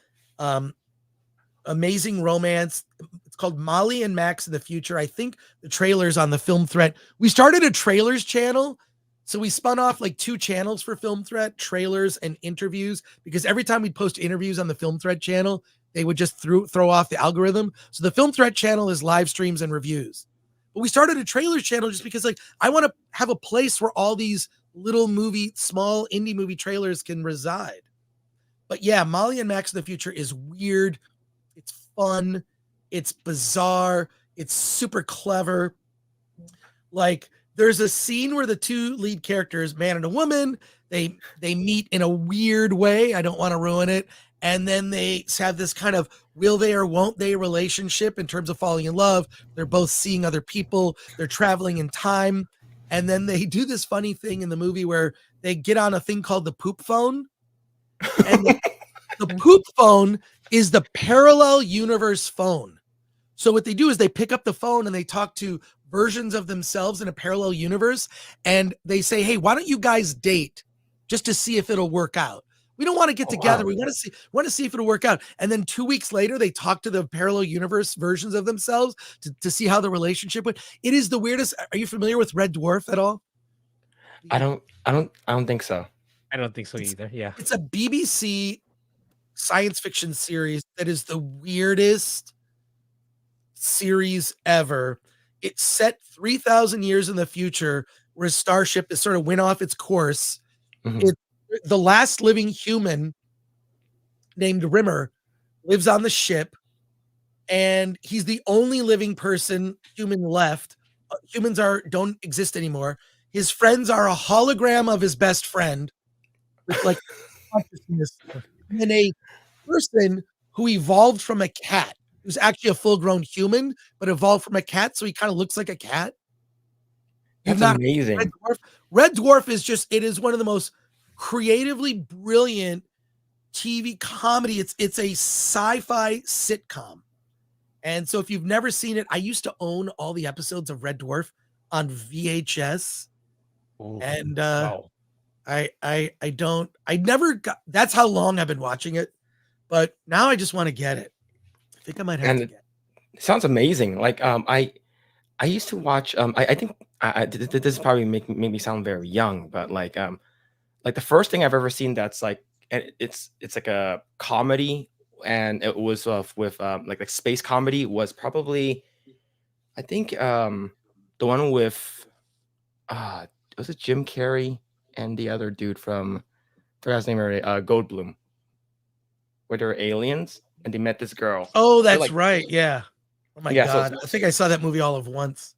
amazing romance. It's called Molly and Max in the Future. I think the trailer's on the Film Threat. We started a trailers channel. So we spun off like 2 channels for Film Threat, trailers and interviews, because every time we'd post interviews on the Film Threat channel, they would just throw off the algorithm. So the Film Threat channel is live streams and reviews. But we started a trailers channel just because like I want to have a place where all these little small indie movie trailers can reside. But yeah, Molly and Max in the Future is weird. It's fun. It's bizarre. It's super clever. Like there's a scene where the 2 lead characters, man and a woman, they meet in a weird way. I don't want to ruin it. And then they have this kind of will they or won't they relationship in terms of falling in love. They're both seeing other people. They're traveling in time. And then they do this funny thing in the movie where they get on a thing called the poop phone. And the poop phone is the parallel universe phone. So what they do is they pick up the phone and they talk to versions of themselves in a parallel universe. And they say, hey, why don't you guys date just to see if it'll work out? We don't want to get together. Wow. We want to see if it'll work out. And then 2 weeks later, they talk to the parallel universe versions of themselves to see how the relationship went. It is the weirdest. Are you familiar with Red Dwarf at all? I don't think so. I don't think so either. Yeah. It's a BBC science fiction series that is the weirdest series ever. It's set 3,000 years in the future where a starship is sort of went off its course. Mm-hmm. The last living human named Rimmer lives on the ship, and he's the only living human left. Humans don't exist anymore. His friends are a hologram of his best friend with like consciousness, and then a person who evolved from a cat, who's actually a full-grown human, but evolved from a cat, so he kind of looks like a cat. That's amazing. Red Dwarf is it is one of the most creatively brilliant TV comedy. It's a sci-fi sitcom. And so if you've never seen it, I used to own all the episodes of Red Dwarf on VHS. Ooh, And wow. I never got, that's how long I've been watching it. But now I just want to get it. I think I might have And to get it. it sounds amazing. Like I used to watch I think this probably make me sound very young, but like the first thing I've ever seen that's like it's like a comedy, and it was with like space comedy, was probably I think the one with was it Jim Carrey and the other dude from, I forgot his name already, Goldblum, where they were aliens and they met this girl. Oh, They're that's like, right. Yeah. Oh my yeah, God. I think I saw that movie all of once.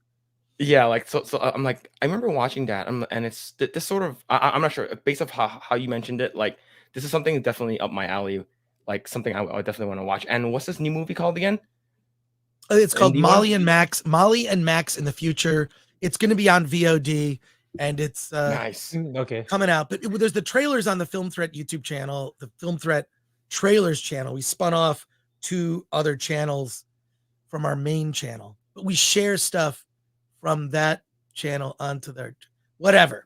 yeah, like so I'm like, I remember watching that, and it's this sort of I'm not sure, based off how you mentioned it, like this is something definitely up my alley, like something I would definitely want to watch. And what's this new movie called again? It's The called indie one? Molly and Max in the Future. It's going to be on VOD, and it's Nice. Okay. coming out. But there's the trailers on the Film Threat YouTube channel, the Film Threat trailers channel. We spun off 2 other channels from our main channel, but we share stuff from that channel onto their whatever.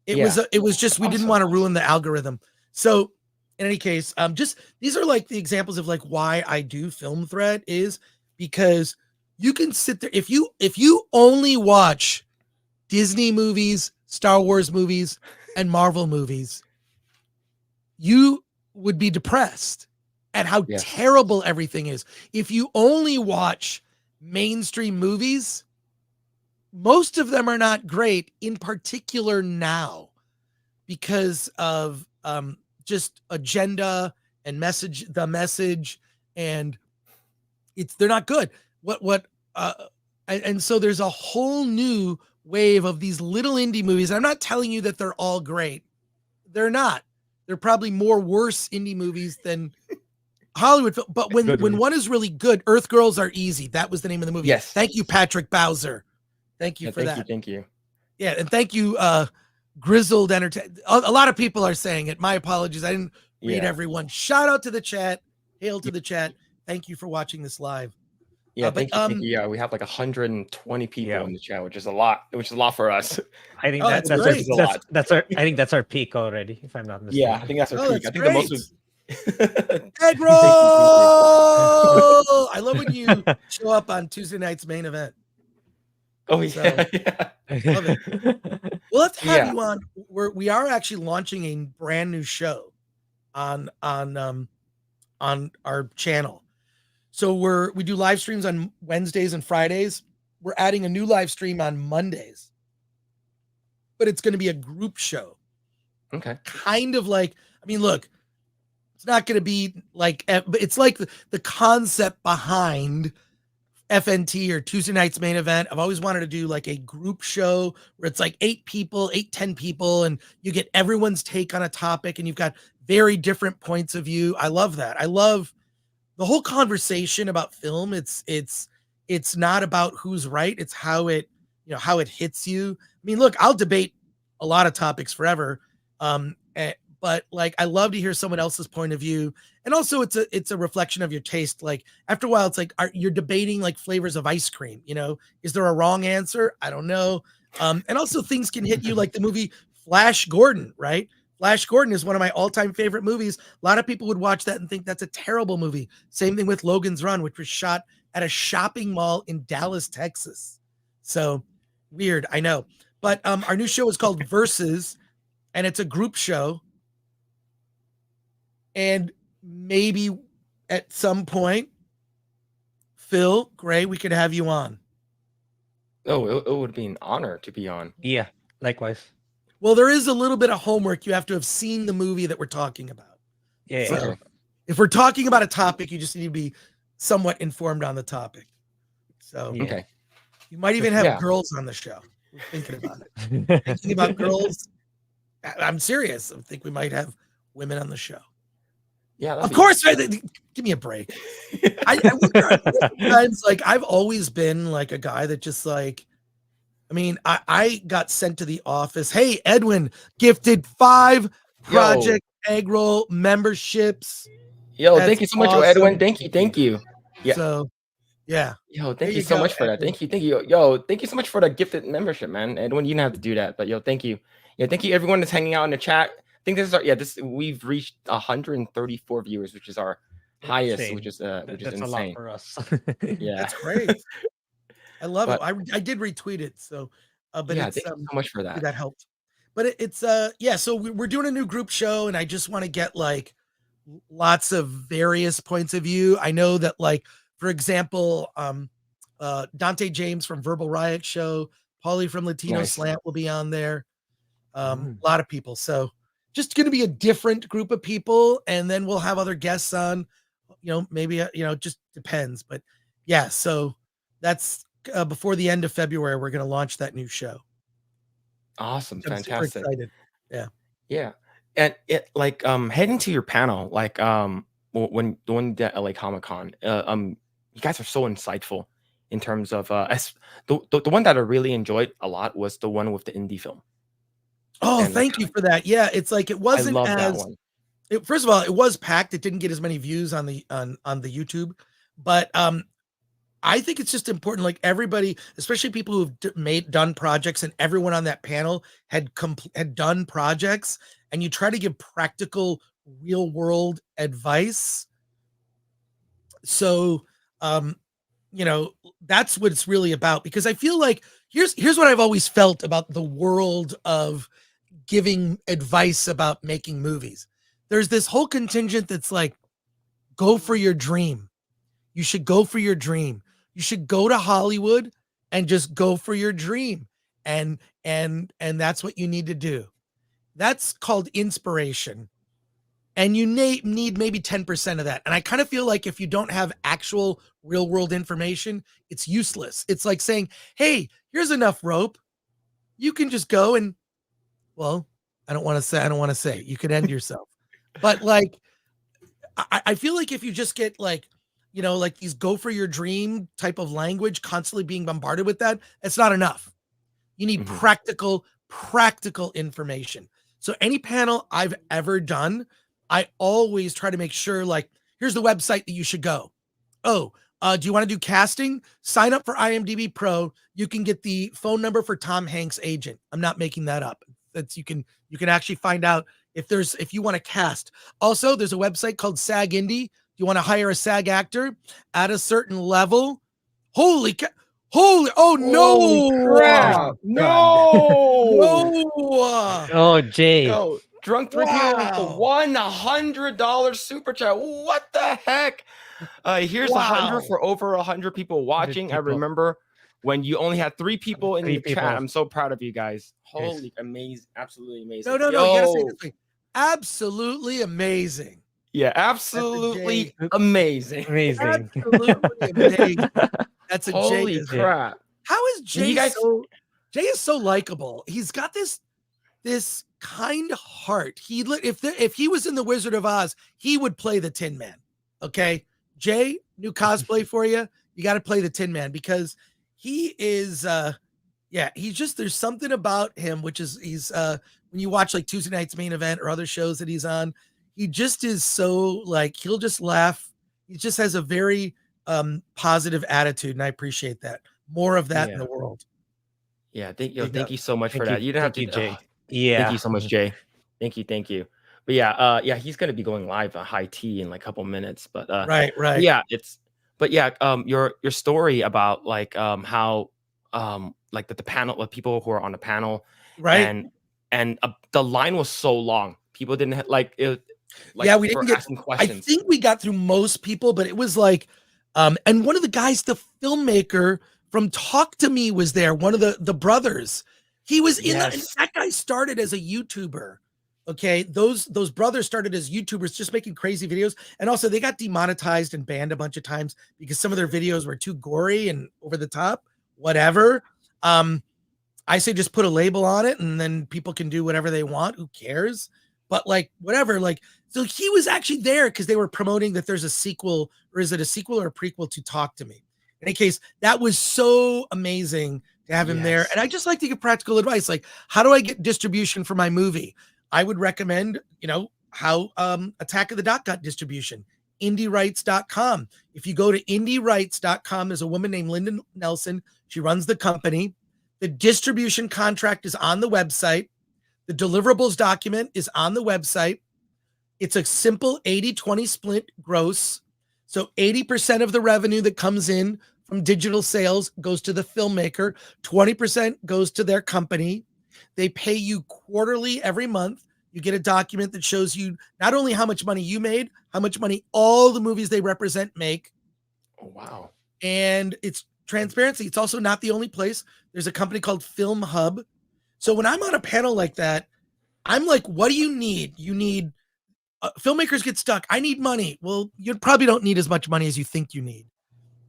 It Yeah. was just, we didn't Awesome. want to ruin the algorithm. So in any case, just these are like the examples of like why I do Film Threat, is because you can sit there, if you only watch Disney movies, Star Wars movies, and Marvel movies, you would be depressed at how Yes. terrible everything is. If you only watch mainstream movies, most of them are not great, in particular now, because of just agenda and message, and they're not good. And so there's a whole new wave of these little indie movies. I'm not telling you that they're all great. They're not. They're probably more worse indie movies than Hollywood. But when one is really good, Earth Girls Are Easy. That was the name of the movie. Yes. Thank you, Patrick Bowser. Thank you Yeah, for that. Thank you. Yeah, and thank you, Grizzled Entertainment. A lot of people are saying it. My apologies. I didn't read Yeah. everyone. Shout out to the chat. Hail to the chat. Thank you for watching this live. Yeah, but, thank you. Yeah, we have like 120 people Yeah. in the chat, which is a lot for us. I think Oh, that's that's great. that's our I think that's our peak already, if I'm not mistaken. Yeah, I think that's our Oh, peak. that's I think the most great. was Eggroll! I love when you show up on Tuesday night's main event. Oh yeah, So- yeah. Love it. Well, let's have Yeah. you on. We are actually launching a brand new show on our channel. So we do live streams on Wednesdays and Fridays. We're adding a new live stream on Mondays, but it's going to be a group show. Okay. Kind of like, I mean, look, it's not going to be like, but it's like the concept behind FNT or Tuesday night's main event. I've always wanted to do like a group show where it's like 10 people, and you get everyone's take on a topic, and you've got very different points of view. I love that. I love the whole conversation about film. It's not about who's right. It's how it hits you. I mean, look, I'll debate a lot of topics forever. But like, I love to hear someone else's point of view. And also it's a reflection of your taste. Like after a while, it's like, you're debating like flavors of ice cream, is there a wrong answer? I don't know. And also things can hit you, like the movie Flash Gordon, right? Flash Gordon is one of my all-time favorite movies. A lot of people would watch that and think that's a terrible movie. Same thing with Logan's Run, which was shot at a shopping mall in Dallas, Texas. So weird, I know. But our new show is called Versus, and it's a group show. And maybe at some point, Phil, Grae, we could have you on. Oh, it would be an honor to be on. Yeah, likewise. Well, there is a little bit of homework. You have to have seen the movie that we're talking about. Yeah. So, Okay. if we're talking about a topic, you just need to be somewhat informed on the topic. So Yeah. Okay. you might even have Yeah. girls on the show. We're thinking about it. Thinking about girls. I'm serious. I think we might have women on the show. Yeah. Of course, right? Give me a break. Friends, like I've always been like a guy that just like, I mean, I got sent to the office. Hey, Edwin, gifted 5 project Eggroll memberships. Yo, That's thank you so much, awesome. Edwin. Thank you. Yeah. So, yeah. Yo, There thank you you so go, much for that. Edwin. Thank you. Yo, thank you so much for the gifted membership, man. Edwin, you didn't have to do that, but yo, thank you. Yeah, thank you everyone that's hanging out in the chat. I think this is we've reached 134 viewers, which is our highest, Insane. which is That's insane. a lot for us. Yeah, That's great. I love but, it. I did retweet it, so but yeah, it's thank you so much for that. that helped. But it's yeah, so we're doing a new group show, and I just want to get like lots of various points of view. I know that, like, for example, Dante James from Verbal Riot Show, Paulie from Latino Nice. Slant will be on there. A lot of people. So just going to be a different group of people, and then we'll have other guests on. Maybe just depends. But yeah, so that's before the end of February. We're going to launch that new show. Awesome, I'm super fantastic. excited. Yeah. Yeah, and it like heading to your panel, like when doing the LA Comic Con, you guys are so insightful in terms of the one that I really enjoyed a lot was the one with the indie film. Oh, And, thank you for that. Yeah, it's like it wasn't love that as one. first of all, it was packed. It didn't get as many views on the on the YouTube, but I think it's just important. Like everybody, especially people who've done projects, and everyone on that panel had done projects, and you try to give practical, real world advice. So, that's what it's really about. Because I feel like here's what I've always felt about the world of giving advice about making movies. There's this whole contingent that's like, go for your dream. You should go for your dream. You should go to Hollywood and just go for your dream. And that's what you need to do. That's called inspiration. And you need maybe 10% of that. And I kind of feel like if you don't have actual real world information, it's useless. It's like saying, hey, here's enough rope. You can just go and, well, I don't want to say you could end yourself. But like, I feel like if you just get like, like these go for your dream type of language, constantly being bombarded with that, it's not enough. You need practical information. So any panel I've ever done, I always try to make sure, like, here's the website that you should go. Oh, do you want to do casting? Sign up for IMDb Pro. You can get the phone number for Tom Hanks' agent. I'm not making that up. That's you can actually find out if you want to cast. Also, there's a website called SAG Indie. You want to hire a SAG actor at a certain level. Holy, oh no! Crap. No. Oh, Jay. Yo, Drunk 3PO with the $100 super chat. What the heck? Here's 100 for over 100 people watching. I remember when you only had 3 people in the chat. I'm so proud of you guys. Holy, amazing, absolutely amazing. No, you gotta say this thing. Absolutely amazing. Yeah, absolutely amazing. Absolutely amazing. That's a holy Jay. crap. How is Jay Jay is so likable. He's got this kind heart. If he was in the Wizard of Oz, he would play the Tin Man. Okay, Jay, new cosplay for you. You got to play the Tin Man because he is he's just, there's something about him, which is he's when you watch like Tuesday Night's Main Event or other shows that he's on, he just is so like, he'll just laugh. He just has a very positive attitude, and I appreciate that. More of that in the world. Yeah, thank you so much for that. You didn't have to, Jay. Thank you so much, Jay. Thank you. But yeah, he's gonna be going live on High Tea in like a couple minutes. But right. Yeah, your story about like how like the panel, like people who are on the panel, right, and the line was so long, people didn't have, like it. Like, yeah, we didn't get asking questions. I think we got through most people, but it was like, and one of the guys, the filmmaker from Talk to Me, was there. One of the brothers, he was in that guy started as a YouTuber. Okay, those brothers started as YouTubers, just making crazy videos, and also they got demonetized and banned a bunch of times because some of their videos were too gory and over the top. Whatever. I say just put a label on it, and then people can do whatever they want. Who cares? But like whatever, like, so he was actually there because they were promoting that there's a sequel, or is it a sequel or a prequel to Talk to Me? In any case, that was so amazing to have him there. And I just like to give practical advice. Like, how do I get distribution for my movie? I would recommend, how Attack of the Dot got distribution. IndieRights.com. If you go to IndieRights.com, there's a woman named Linda Nelson. She runs the company. The distribution contract is on the website. The deliverables document is on the website. It's a simple 80-20 split gross. So 80% of the revenue that comes in from digital sales goes to the filmmaker. 20% goes to their company. They pay you quarterly every month. You get a document that shows you not only how much money you made, how much money all the movies they represent make. Oh, wow. And it's transparency. It's also not the only place. There's a company called Film Hub. So when I'm on a panel like that, I'm like, what do you need? You need filmmakers get stuck. I need money. Well, you probably don't need as much money as you think you need.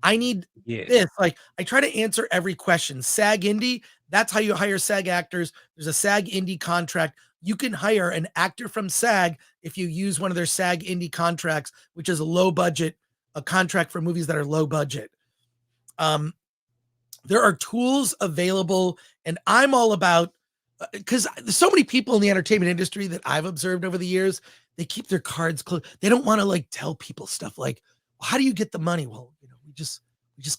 I need this. Like, I try to answer every question. SAG Indie, that's how you hire SAG actors. There's a SAG Indie contract. You can hire an actor from SAG if you use one of their SAG Indie contracts, which is a low budget, a contract for movies that are low budget. There are tools available, and I'm all about, because there's so many people in the entertainment industry that I've observed over the years, they keep their cards close. They don't want to like tell people stuff like, well, how do you get the money? Well, you know, we just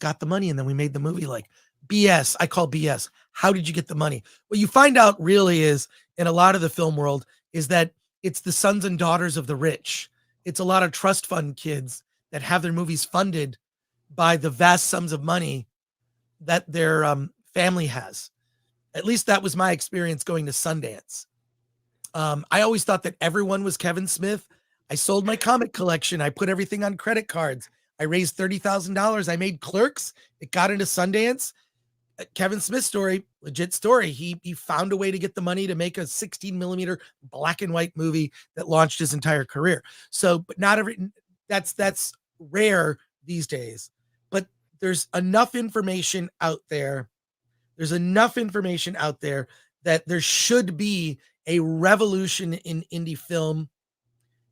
got the money and then we made the movie. Like, BS. I call BS. How did you get the money? What you find out really is, in a lot of the film world, is that it's the sons and daughters of the rich. It's a lot of trust fund kids that have their movies funded by the vast sums of money that their family has. At least that was my experience going to Sundance. I always thought that everyone was Kevin Smith. I sold my comic collection. I put everything on credit cards. I raised $30,000. I made Clerks. It got into Sundance. Kevin Smith story, legit story. He found a way to get the money to make a 16 millimeter black and white movie that launched his entire career. So, but not every, that's rare these days, but there's enough information out there. There's enough information out there that there should be a revolution in indie film,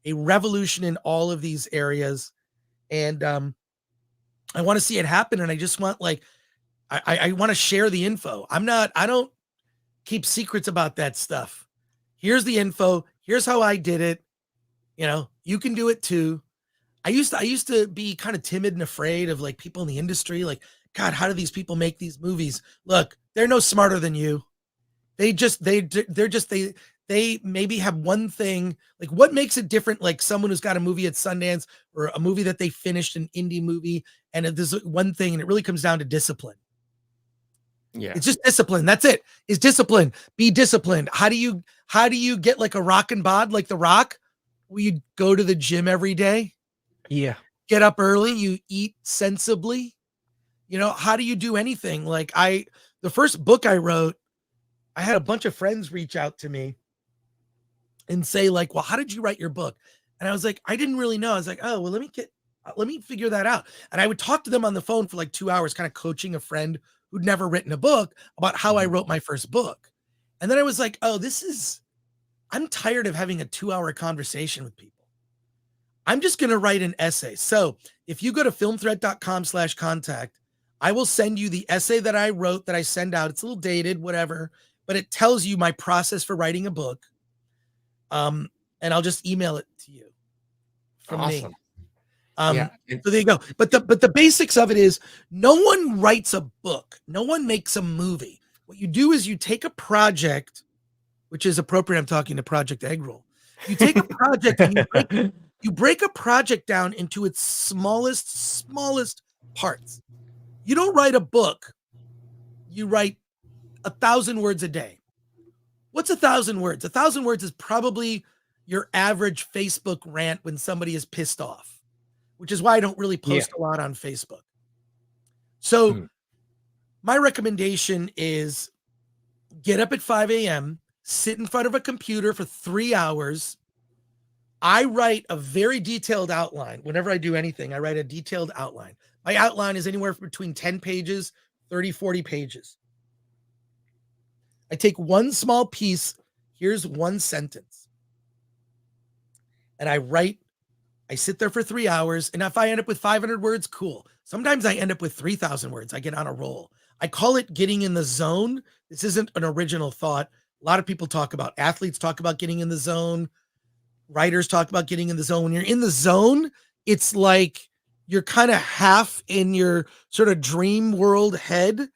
a revolution in all of these areas. And I want to see it happen. And I just want, like, I want to share the info. I don't keep secrets about that stuff. Here's the info. Here's how I did it. You know, you can do it too. I used to be kind of timid and afraid of like people in the industry. Like, God, how do these people make these movies? Look, they're no smarter than you. They maybe have one thing. Like, what makes it different? Like someone who's got a movie at Sundance or a movie that they finished, an indie movie, and there's one thing, and it really comes down to discipline. Yeah. It's just discipline. That's it. It's discipline. Be disciplined. How do you get like a rock and bod like The Rock? Well, you go to the gym every day. Yeah. Get up early. You eat sensibly. You know, how do you do anything? Like the first book I wrote, I had a bunch of friends reach out to me and say like, well, how did you write your book? And I was like, I didn't really know. I was like, oh, well, let me figure that out. And I would talk to them on the phone for like 2 hours, kind of coaching a friend who'd never written a book about how I wrote my first book. And then I was like, oh, I'm tired of having a 2-hour conversation with people. I'm just going to write an essay. So if you go to filmthreat.com/contact, I will send you the essay that I wrote that I send out. It's a little dated, whatever, but it tells you my process for writing a book. And I'll just email it to you from me. Yeah. So there you go. But the basics of it is no one writes a book. No one makes a movie. What you do is you take a project, which is appropriate. I'm talking to Project Eggroll. You take a project and you break a project down into its smallest parts. You don't write a book. You write 1,000 words a day. What's 1,000 words? 1,000 words is probably your average Facebook rant when somebody is pissed off, which is why I don't really post a lot on Facebook. So my recommendation is get up at 5 a.m., sit in front of a computer for 3 hours. I write a very detailed outline. Whenever I do anything, I write a detailed outline. My outline is anywhere between 10 pages, 30, 40 pages. I take one small piece. Here's one sentence. And I sit there for 3 hours. And if I end up with 500 words, cool. Sometimes I end up with 3,000 words. I get on a roll. I call it getting in the zone. This isn't an original thought. A lot of people talk about, athletes talk about getting in the zone. writers talk about getting in the zone. When you're in the zone, it's like you're kind of half in your sort of dream world head,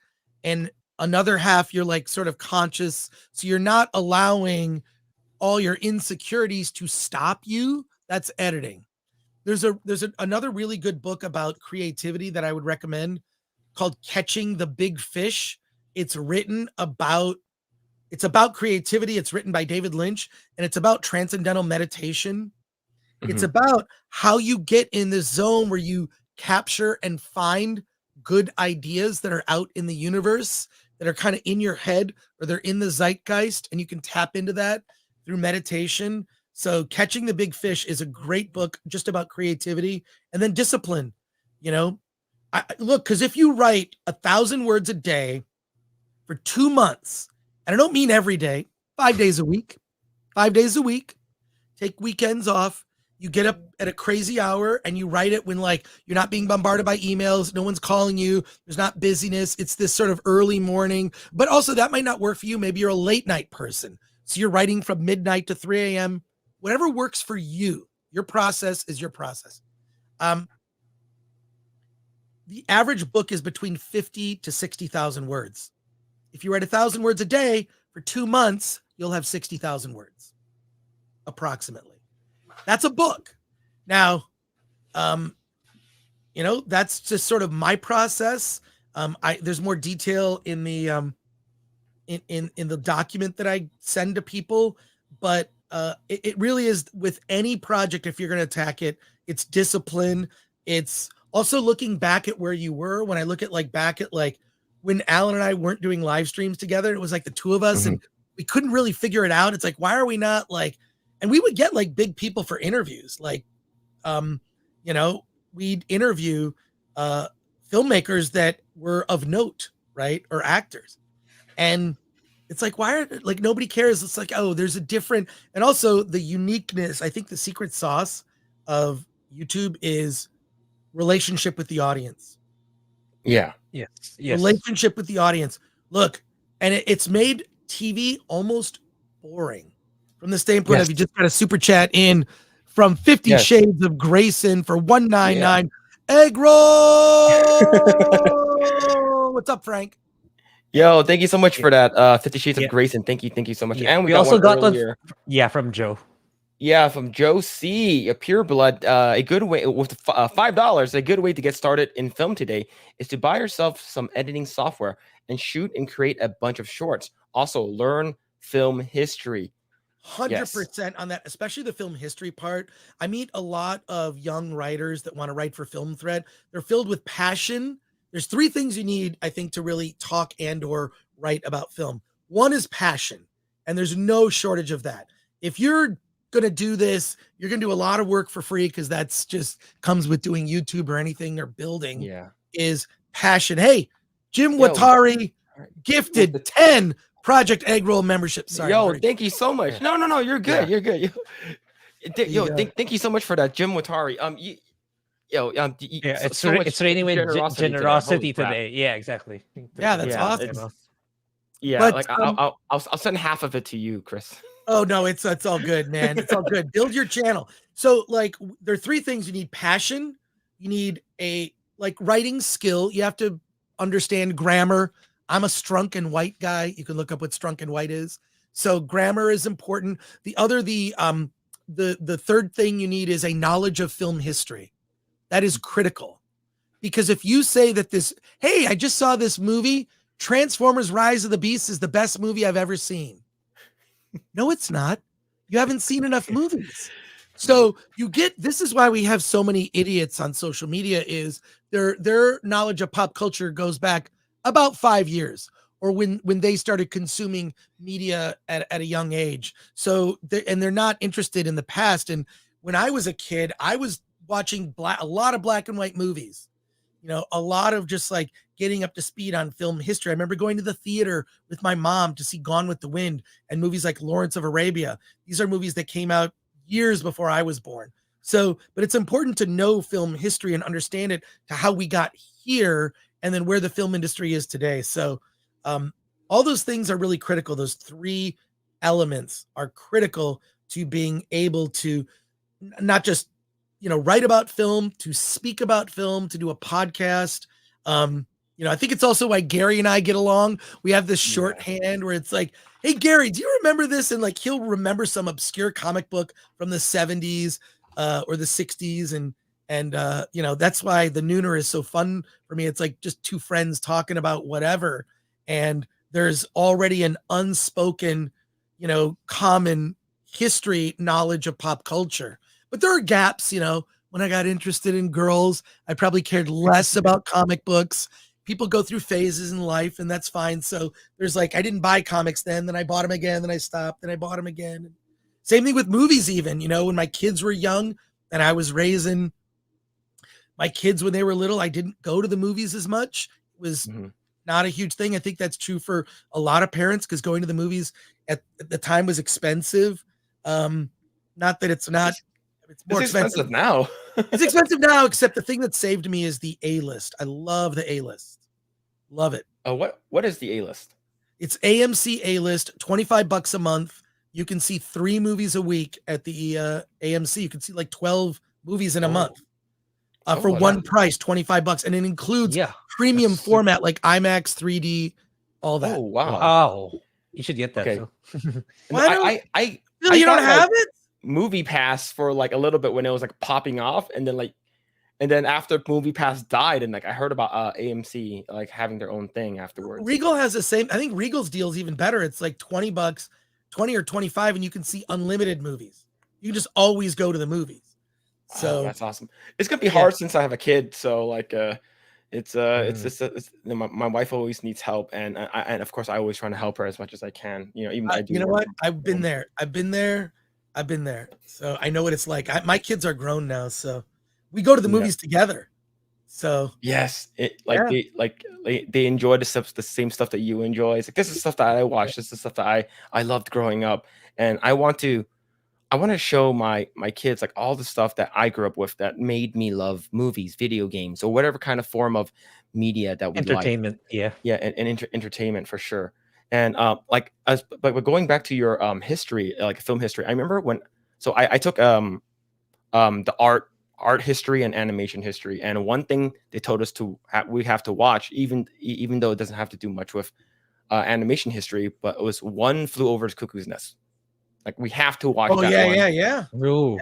and another half you're like sort of conscious. So you're not allowing all your insecurities to stop you. That's editing. There's another really good book about creativity that I would recommend called Catching the Big Fish. It's about creativity. It's written by David Lynch, and it's about transcendental meditation. It's about how you get in this zone where you capture and find good ideas that are out in the universe, that are kind of in your head, or they're in the zeitgeist, and you can tap into that through meditation. So Catching the Big Fish is a great book just about creativity, and then discipline. Look, because if you write 1,000 words a day for 2 months, and I don't mean every day, 5 days a week, take weekends off, you get up at a crazy hour and you write it when like you're not being bombarded by emails, no one's calling you, there's not busyness, it's this sort of early morning, but also that might not work for you. Maybe you're a late night person, so you're writing from midnight to 3 a.m. Whatever works for you. Your process is your process. The average book is between 50 to 60,000 words. If you write 1,000 words a day for 2 months, you'll have 60,000 words, approximately. That's a book. Now, that's just sort of my process. There's more detail in the in the document that I send to people, but it really is with any project. If you're going to attack it, it's discipline. It's also looking back at where you were. When I look at when Allan and I weren't doing live streams together, it was like the two of us and we couldn't really figure it out. It's like, why are we not like, and we would get like big people for interviews. Like, we'd interview filmmakers that were of note, right? Or actors. And it's like, why are like, nobody cares. It's like, oh, there's a different, and also the uniqueness. I think the secret sauce of YouTube is relationship with the audience. Yeah. Yes. Relationship with the audience. Look, and it's made TV almost boring from the standpoint of you just got a super chat in from 50 Shades of Grayson for $1.99. Eggroll. What's up, Frank? Yo, thank you so much for that. 50 Shades of Grayson. Thank you so much. And we also got one earlier. From Joe. Yeah, from Joe C. A Pure Blood. A good way with $5. A good way to get started in film today is to buy yourself some editing software and shoot and create a bunch of shorts. Also, learn film history. 100% on that, especially the film history part. I meet a lot of young writers that want to write for Film Thread. They're filled with passion. There's 3 things you need, I think, to really talk and or write about film. One is passion, and there's no shortage of that. If you're going to do this, you're going to do a lot of work for free because that's just comes with doing YouTube or anything or building is passion. Hey, Jim Watari gifted 10 Project Eggroll membership. Sorry. Thank you so much. No, you're good. You're good. Thank you so much for that, Jim Watari. It's raining with generosity today. Yeah, exactly. Yeah, that's awesome. But, I'll send half of it to you, Chris. Oh no, it's all good, man. It's all good. Build your channel. So like there are 3 things you need: passion, you need a writing skill. You have to understand grammar. I'm a Strunk and White guy. You can look up what Strunk and White is. So grammar is important. The third thing you need is a knowledge of film history. That is critical. Because if you say that hey, I just saw this movie, Transformers Rise of the Beast is the best movie I've ever seen. No, it's not. You haven't seen enough movies. So this is why we have so many idiots on social media is their knowledge of pop culture goes back about 5 years, or when they started consuming media at a young age. So they're not interested in the past. And when I was a kid, I was watching a lot of black and white movies, a lot of just like getting up to speed on film history. I remember going to the theater with my mom to see Gone with the Wind and movies like Lawrence of Arabia. These are movies that came out years before I was born. So, but it's important to know film history and understand it to how we got here and then where the film industry is today. So all those things are really critical. Those 3 elements are critical to being able to not just, write about film, to speak about film, to do a podcast. I think it's also why Gary and I get along. We have this shorthand where it's like, hey, Gary, do you remember this? And like, he'll remember some obscure comic book from the 70s or the 60s. And that's why the Nooner is so fun for me. It's like just two friends talking about whatever. And there's already an unspoken, common history knowledge of pop culture. But there are gaps, when I got interested in girls, I probably cared less about comic books. People go through phases in life, and that's fine. So there's like, I didn't buy comics then I bought them again, then I stopped, then I bought them again. Same thing with movies even, when my kids were young and I was raising my kids when they were little, I didn't go to the movies as much. It was not a huge thing. I think that's true for a lot of parents because going to the movies at the time was expensive. Not that it's not. It's more expensive now. It's expensive now, except the thing that saved me is the A-List. I love the A-List. Love it. Oh, what is the A-List? It's AMC A-List, $25 a month. You can see 3 movies a week at the AMC. You can see like 12 movies in a month for one price, $25. And it includes premium format like IMAX, 3D, all that. Oh, wow. Wow. You should get that. Okay. So. I you don't have it? Movie Pass for like a little bit when it was like popping off, and then after Movie Pass died, and like I heard about AMC like having their own thing afterwards. Regal has the same. I think Regal's deal is even better. It's like $20, 20 or 25, and you can see unlimited movies. You can just always go to the movies. So that's awesome. It's gonna be hard since I have a kid. So like it's my wife always needs help, and of course I always trying to help her as much as I can. Even I do. You know what? I've been there. So I know what it's like. My kids are grown now, so we go to the movies together. So yes, they enjoy the same stuff that you enjoy. It's like this is stuff that I watched. This is stuff that I loved growing up, and I want to show my kids like all the stuff that I grew up with that made me love movies, video games, or whatever kind of form of media that we entertainment. Like. And entertainment for sure. And but going back to your history, like film history, I remember I took the art history and animation history, and one thing they told us we have to watch, even though it doesn't have to do much with animation history, but it was One Flew Over the Cuckoo's Nest. Like we have to watch. Oh that yeah. Ooh.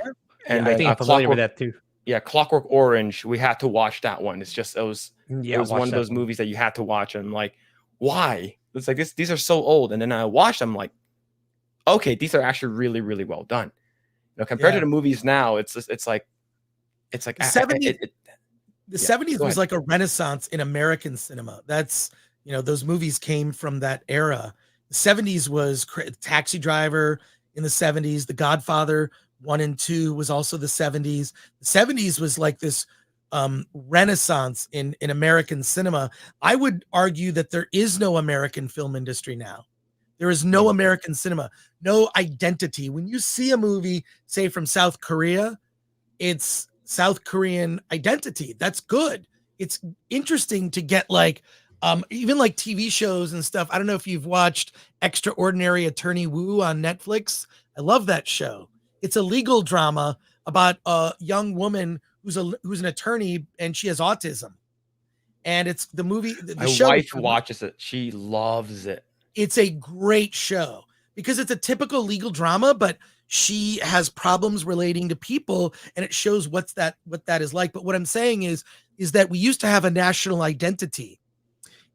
And I think I'm familiar with that too. Yeah, Clockwork Orange. We had to watch that one. It was one of those movies that you had to watch, and like, why? It's like these are so old, and then I watched them like, okay, these are actually really, really well done. Compared to the movies now, it's like the 70s. The 70s was like a renaissance in American cinema. That's those movies came from that era. The 70s was Taxi Driver in the 70s. The Godfather 1 and 2 was also the 70s. The 70s was like this renaissance in American cinema. I would argue that there is no American film industry now. There is no American cinema, no identity. When you see a movie, say from South Korea, it's South Korean identity. That's good. It's interesting to get like even like TV shows and stuff. I don't know if you've watched Extraordinary Attorney Woo on Netflix. I love that show. It's a legal drama about a young woman who's an attorney, and she has autism. And it's the movie. The show, my wife watches it. She loves it. It's a great show because it's a typical legal drama, but she has problems relating to people, and it shows what that is like. But what I'm saying is that we used to have a national identity,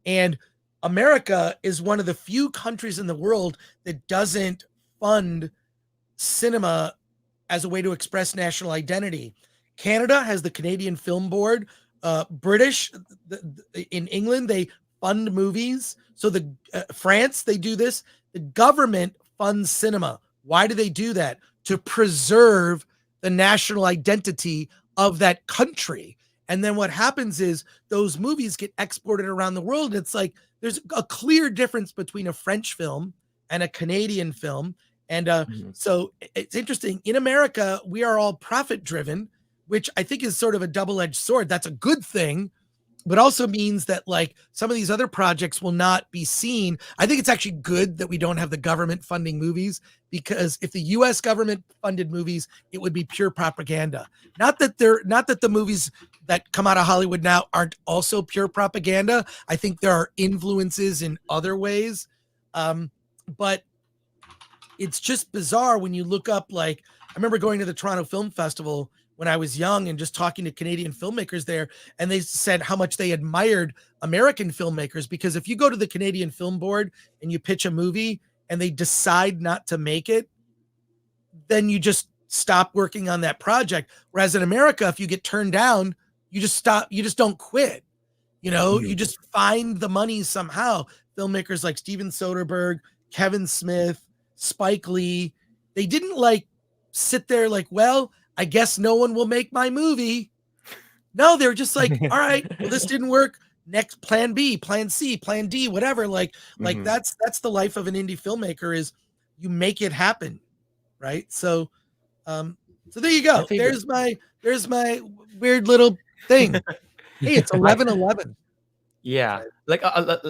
and America is one of the few countries in the world that doesn't fund cinema as a way to express national identity. Canada has the Canadian Film Board. British in England, they fund movies. So France, they do this. The government funds cinema. Why do they do that? To preserve the national identity of that country. And then what happens is those movies get exported around the world. It's like there's a clear difference between a French film and a Canadian film. And so it's interesting. In America, we are all profit driven, which I think is sort of a double-edged sword. That's a good thing, but also means that like some of these other projects will not be seen. I think it's actually good that we don't have the government funding movies, because if the US government funded movies, it would be pure propaganda. Not that the movies that come out of Hollywood now aren't also pure propaganda. I think there are influences in other ways. But it's just bizarre when you look up, like, I remember going to the Toronto Film Festival when I was young and just talking to Canadian filmmakers there, and they said how much they admired American filmmakers, because if you go to the Canadian Film Board and you pitch a movie and they decide not to make it, then you just stop working on that project. Whereas in America, if you get turned down, you just stop, you just don't quit. You just find the money somehow. Filmmakers like Steven Soderbergh, Kevin Smith, Spike Lee, they didn't like sit there like, well, I guess no one will make my movie. No, they're just like, all right, well, this didn't work. Next, plan B, plan C, plan D, whatever. Like that's the life of an indie filmmaker, is you make it happen. Right. So there you go. There's my weird little thing. Hey, it's 11:11. Yeah, like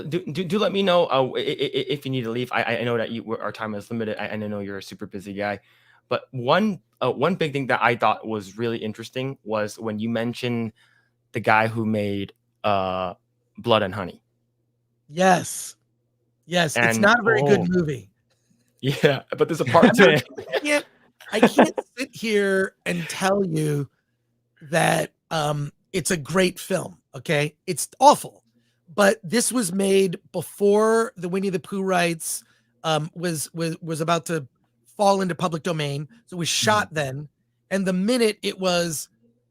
do let me know if you need to leave. I know that our time is limited. I know you're a super busy guy, but one big thing that I thought was really interesting was when you mentioned the guy who made Blood and Honey. Yes, and it's not a very good movie. Yeah, but there's a part two. I can't sit here and tell you that it's a great film. Okay, it's awful. But this was made before the Winnie the Pooh rights was about to fall into public domain. So it was shot then. And the minute it was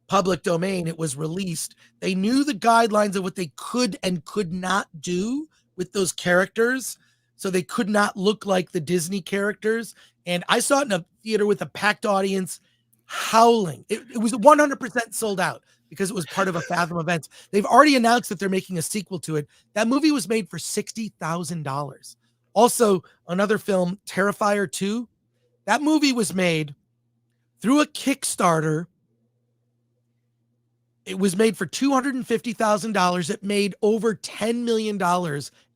public domain, it was released. They knew the guidelines of what they could and could not do with those characters. So they could not look like the Disney characters. And I saw it in a theater with a packed audience howling. It was 100% sold out, because it was part of a Fathom event. They've already announced that they're making a sequel to it. That movie was made for $60,000. Also, another film, Terrifier 2, that movie was made through a Kickstarter. It was made for $250,000. It made over $10 million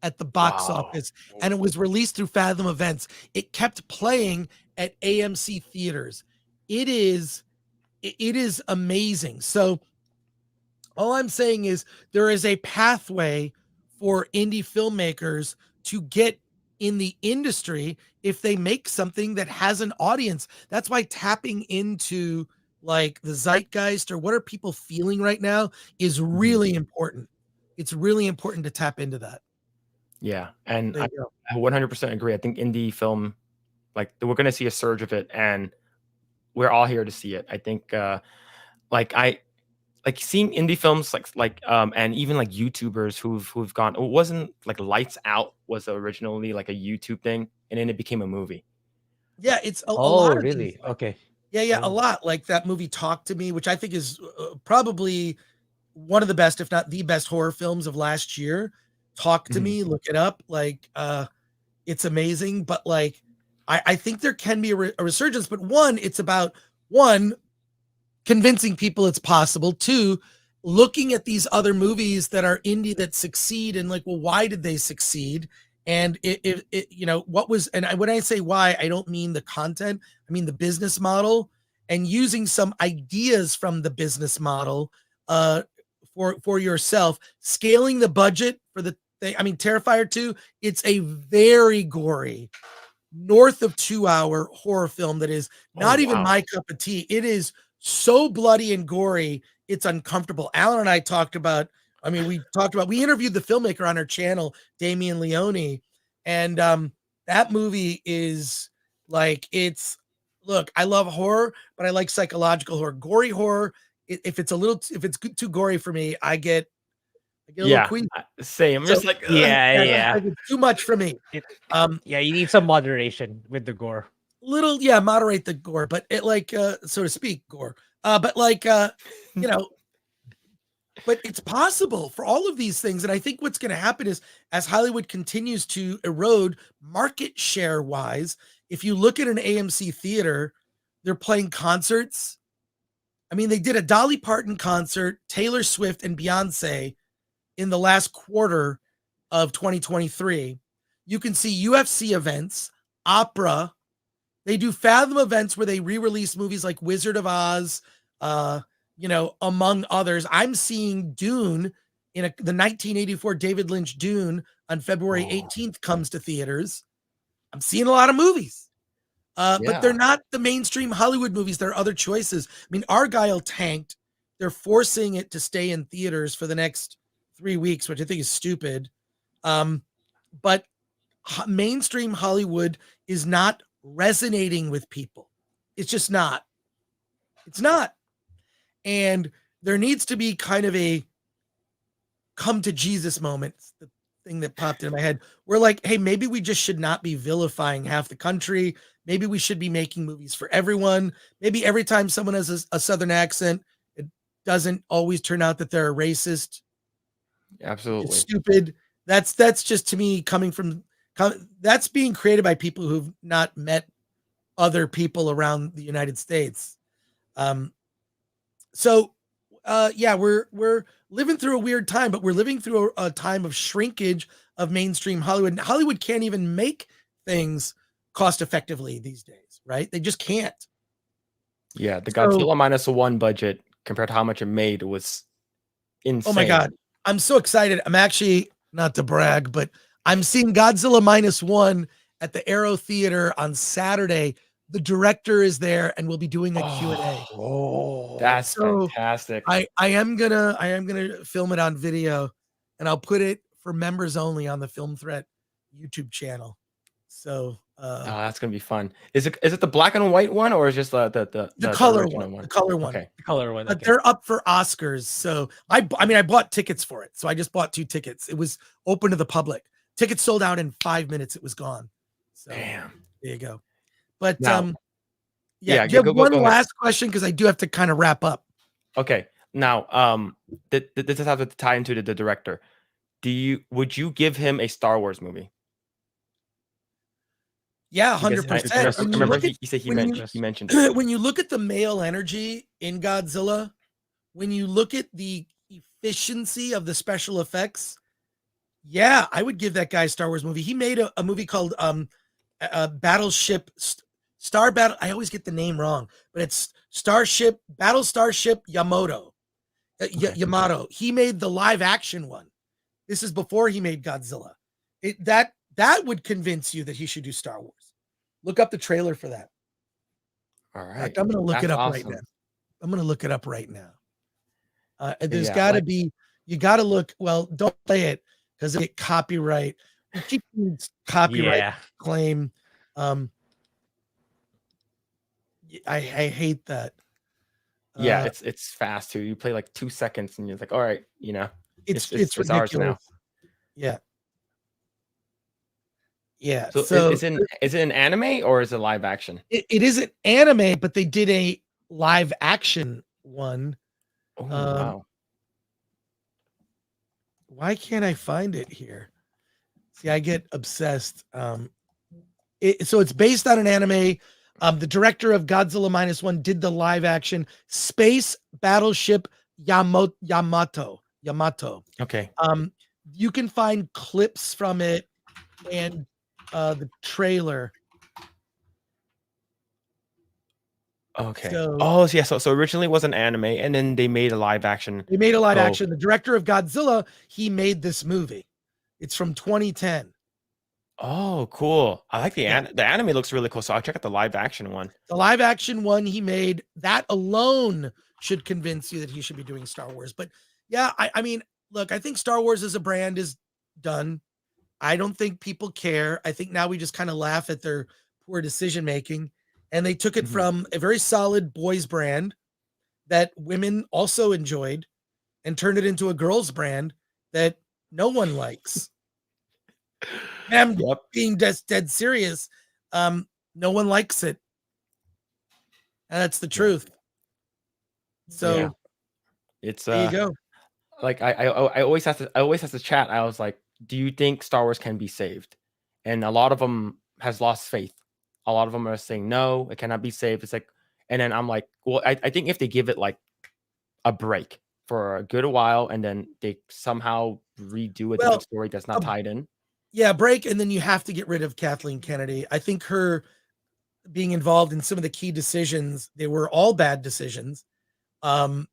at the box office, and it was released through Fathom Events. It kept playing at AMC theaters. It is amazing. So all I'm saying is there is a pathway for indie filmmakers to get in the industry if they make something that has an audience. That's why tapping into like the zeitgeist, or what are people feeling right now, is really important. It's really important to tap into that. Yeah, and I 100% agree. I think indie film, like, we're going to see a surge of it, and we're all here to see it. I think like seeing indie films and even like YouTubers who've gone, it wasn't like Lights Out was originally like a YouTube thing, and then it became a movie. Yeah, it's a lot of really things. okay. Yeah, a lot. Like that movie Talk to Me, which I think is probably one of the best, if not the best, horror films of last year. Talk to Me, look it up. Like it's amazing. But like I think there can be a resurgence. But one, it's about convincing people it's possible. Two, looking at these other movies that are indie that succeed, and like, well, why did they succeed? And it what was, and when I say why, I don't mean the content, I mean the business model, and using some ideas from the business model for yourself, scaling the budget for the thing. I mean, Terrifier 2, it's a very gory, north of 2-hour horror film that is not even my cup of tea. It is so bloody and gory, it's uncomfortable. Allan and I talked about, we interviewed the filmmaker on our channel, Damian Leone, and that movie is like, look, I love horror, but I like psychological horror. Gory horror, if it's too gory for me, I get a little queasy. Same. I'm just like, it's too much for me. You need some moderation with the gore. Moderate the gore, but it, like so to speak, gore. But like but it's possible for all of these things. And I think what's going to happen is, as Hollywood continues to erode market share wise, if you look at an AMC theater, they're playing concerts. I mean, they did a Dolly Parton concert, Taylor Swift and Beyonce in the last quarter of 2023. You can see UFC events, opera. They do Fathom events where they re-release movies like Wizard of Oz, among others. I'm seeing Dune the 1984 David Lynch Dune on February 18th comes to theaters. I'm seeing a lot of movies. But they're not the mainstream Hollywood movies. There are other choices. I mean, Argyle tanked. They're forcing it to stay in theaters for the next 3 weeks, which I think is stupid. But mainstream Hollywood is not resonating with people. It's just not. It's not. And there needs to be kind of a come to Jesus moment. It's the thing that popped in my head. We're like, hey, maybe we just should not be vilifying half the country. Maybe we should be making movies for everyone. Maybe every time someone has a Southern accent, it doesn't always turn out that they're a racist. Absolutely. It's stupid. That's just to me that's being created by people who've not met other people around the United States. We're living through a weird time, but we're living through a time of shrinkage of mainstream Hollywood. Hollywood can't even make things cost effectively these days, right? They just can't. Yeah, the Godzilla -1 budget compared to how much it made was insane. Oh my God. I'm so excited. I'm actually, not to brag, but I'm seeing Godzilla -1 at the Aero Theater on Saturday. The director is there and we'll be doing a Q&A. Oh, that's fantastic. I am gonna film it on video and I'll put it for members only on the Film Threat YouTube channel. So that's gonna be fun. Is it the black and white one or is just the color original one? The color one. Okay. The color one. But they're up for Oscars. So I bought tickets for it. So I just bought 2 tickets. It was open to the public. Tickets sold out in 5 minutes. It was gone. So damn. There you go. But now, do you have one last question? Because I do have to kind of wrap up. Okay. Now, this has to tie into the director. Would you give him a Star Wars movie? Yeah, 100%. Remember, he mentioned it. When you look at the male energy in Godzilla, when you look at the efficiency of the special effects, yeah, I would give that guy a Star Wars movie. He made a movie called Battleship Star Battle. I always get the name wrong, but it's Battle Starship Yamato. Yamato. He made the live action one. This is before he made Godzilla. That would convince you that he should do Star Wars. Look up the trailer for that. All right. Fact, I'm going to look it up right now. I'm going to look it up right now. There's got to be, you got to look, well, don't play it because it copyright. Keep copyright claim. I hate that. Yeah, it's fast too. You play like 2 seconds and you're like, all right, it's ridiculous. Ours now. Yeah. Yeah. So is it an anime or is it live action? It isn't anime, but they did a live action one. Oh, wow. Why can't I find it here? See, I get obsessed. So it's based on an anime. The director of Godzilla -1 did the live action Space Battleship Yamato. Okay. You can find clips from it and the trailer. Okay. So originally it was an anime, and then they made a live action. They made a live action. The director of Godzilla, he made this movie. It's from 2010. Oh, cool. I like the anime looks really cool. So I'll check out the live action one. The live action one he made, that alone should convince you that he should be doing Star Wars. But yeah, I mean, look, I think Star Wars as a brand is done. I don't think people care. I think now we just kind of laugh at their poor decision making. And they took it from a very solid boys brand that women also enjoyed and turned it into a girls brand that no one likes. I'm being dead serious. No one likes it. And that's the truth. So it's there you go. Like I always have to chat. I was like, do you think Star Wars can be saved? And a lot of them has lost faith. A lot of them are saying no, it cannot be saved. It's like, and then I'm like, well, I think if they give it like a break, for a good while, and then they somehow redo a Well, different story that's not tied in. Yeah, break, and then you have to get rid of Kathleen Kennedy. I think her being involved in some of the key decisions, they were all bad decisions. You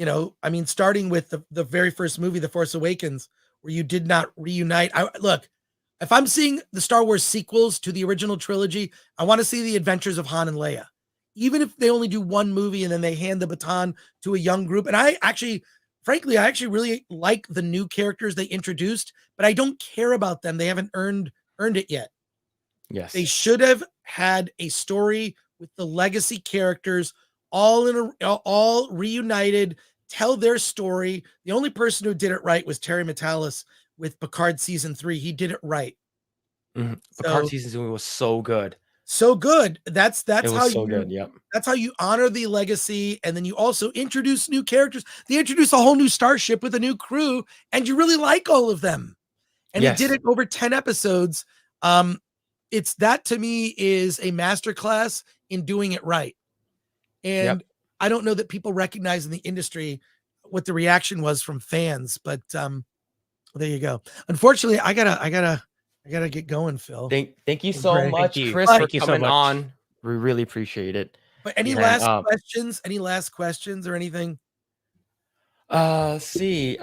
know, I mean, starting with the very first movie, The Force Awakens, where you did not reunite. Look, if I'm seeing the Star Wars sequels to the original trilogy, I want to see the adventures of Han and Leia. Even if they only do one movie and then they hand the baton to a young group. And frankly, I actually really like the new characters they introduced, but I don't care about them. They haven't earned it yet. Yes. They should have had a story with the legacy characters all reunited, tell their story. The only person who did it right was Terry Matalas with Picard season 3. He did it right. Picard season 2 was so good. So good. That's how so good. Yep. That's how you honor the legacy, and then you also introduce new characters. They introduce a whole new starship with a new crew, and you really like all of them. And he did it over 10 episodes. It's that to me is a masterclass in doing it right. And I don't know that people recognize in the industry what the reaction was from fans, but there you go. Unfortunately, I gotta get going, Phil. Thank you so much, Chris, for coming on. We really appreciate it. But any last questions? Any last questions or anything? See.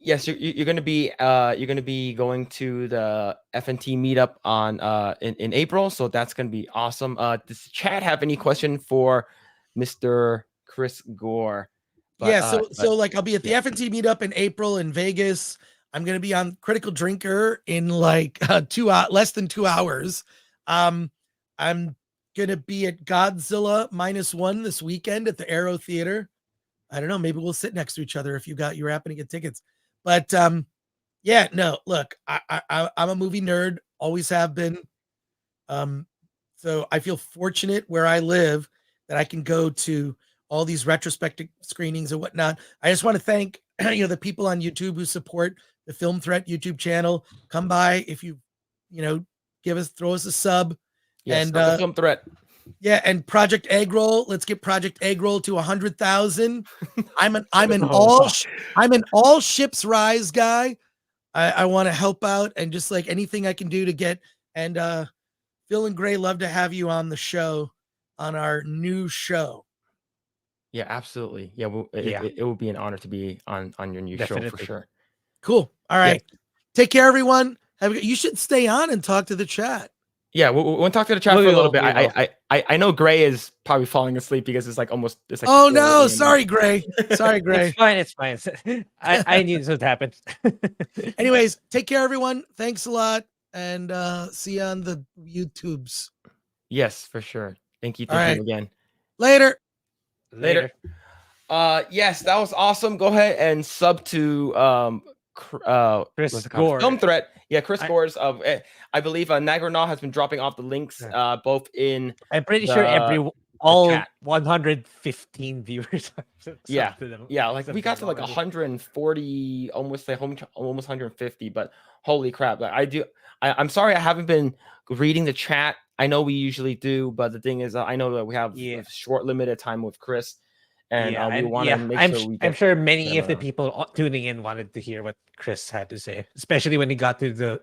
Yes, you're gonna be going to the FNT meetup on in April, so that's gonna be awesome. Does chat have any question for Mr. Chris Gore? So like I'll be at the FNT meetup in April in Vegas. I'm gonna be on Critical Drinker in like less than 2 hours. I'm gonna be at Godzilla -1 this weekend at the Aero Theater. I don't know, maybe we'll sit next to each other if you're happen to get tickets. But look, I'm a movie nerd, always have been. So I feel fortunate where I live that I can go to all these retrospective screenings and whatnot. I just want to thank the people on YouTube who support the Film Threat YouTube channel. Come by if you throw us a sub. Yes, and the Film Threat. Yeah, and Project Eggroll. Let's get Project Eggroll to 100,000. I'm an all ships rise guy. I want to help out and just like anything I can do to get. And Phil and Grae, love to have you on the show, on our new show. Yeah, absolutely. Yeah, it will be an honor to be on your new show for sure. Cool. All right. Yeah. Take care, everyone. You should stay on and talk to the chat. Yeah, we'll talk to the chat for a little bit. I know Grae is probably falling asleep because it's like almost. It's like oh no! Sorry, Grae. Sorry, Grae. It's fine. I knew this would happen. Anyways, take care, everyone. Thanks a lot, and see you on the YouTubes. Yes, for sure. Thank you again. Later. Yes, that was awesome. Go ahead and sub to Chris Gore. Film Threat. Yeah, Chris Gore's of I believe Nagarnaw has been dropping off the links both in I'm pretty sure all 115 viewers. Yeah, like we got to like 140, almost 150, but holy crap. Like I'm sorry I haven't been reading the chat. I know we usually do, but the thing is I know that we have a short limited time with Chris. And we want to make sure I'm sure many of the people tuning in wanted to hear what Chris had to say, especially when he got to the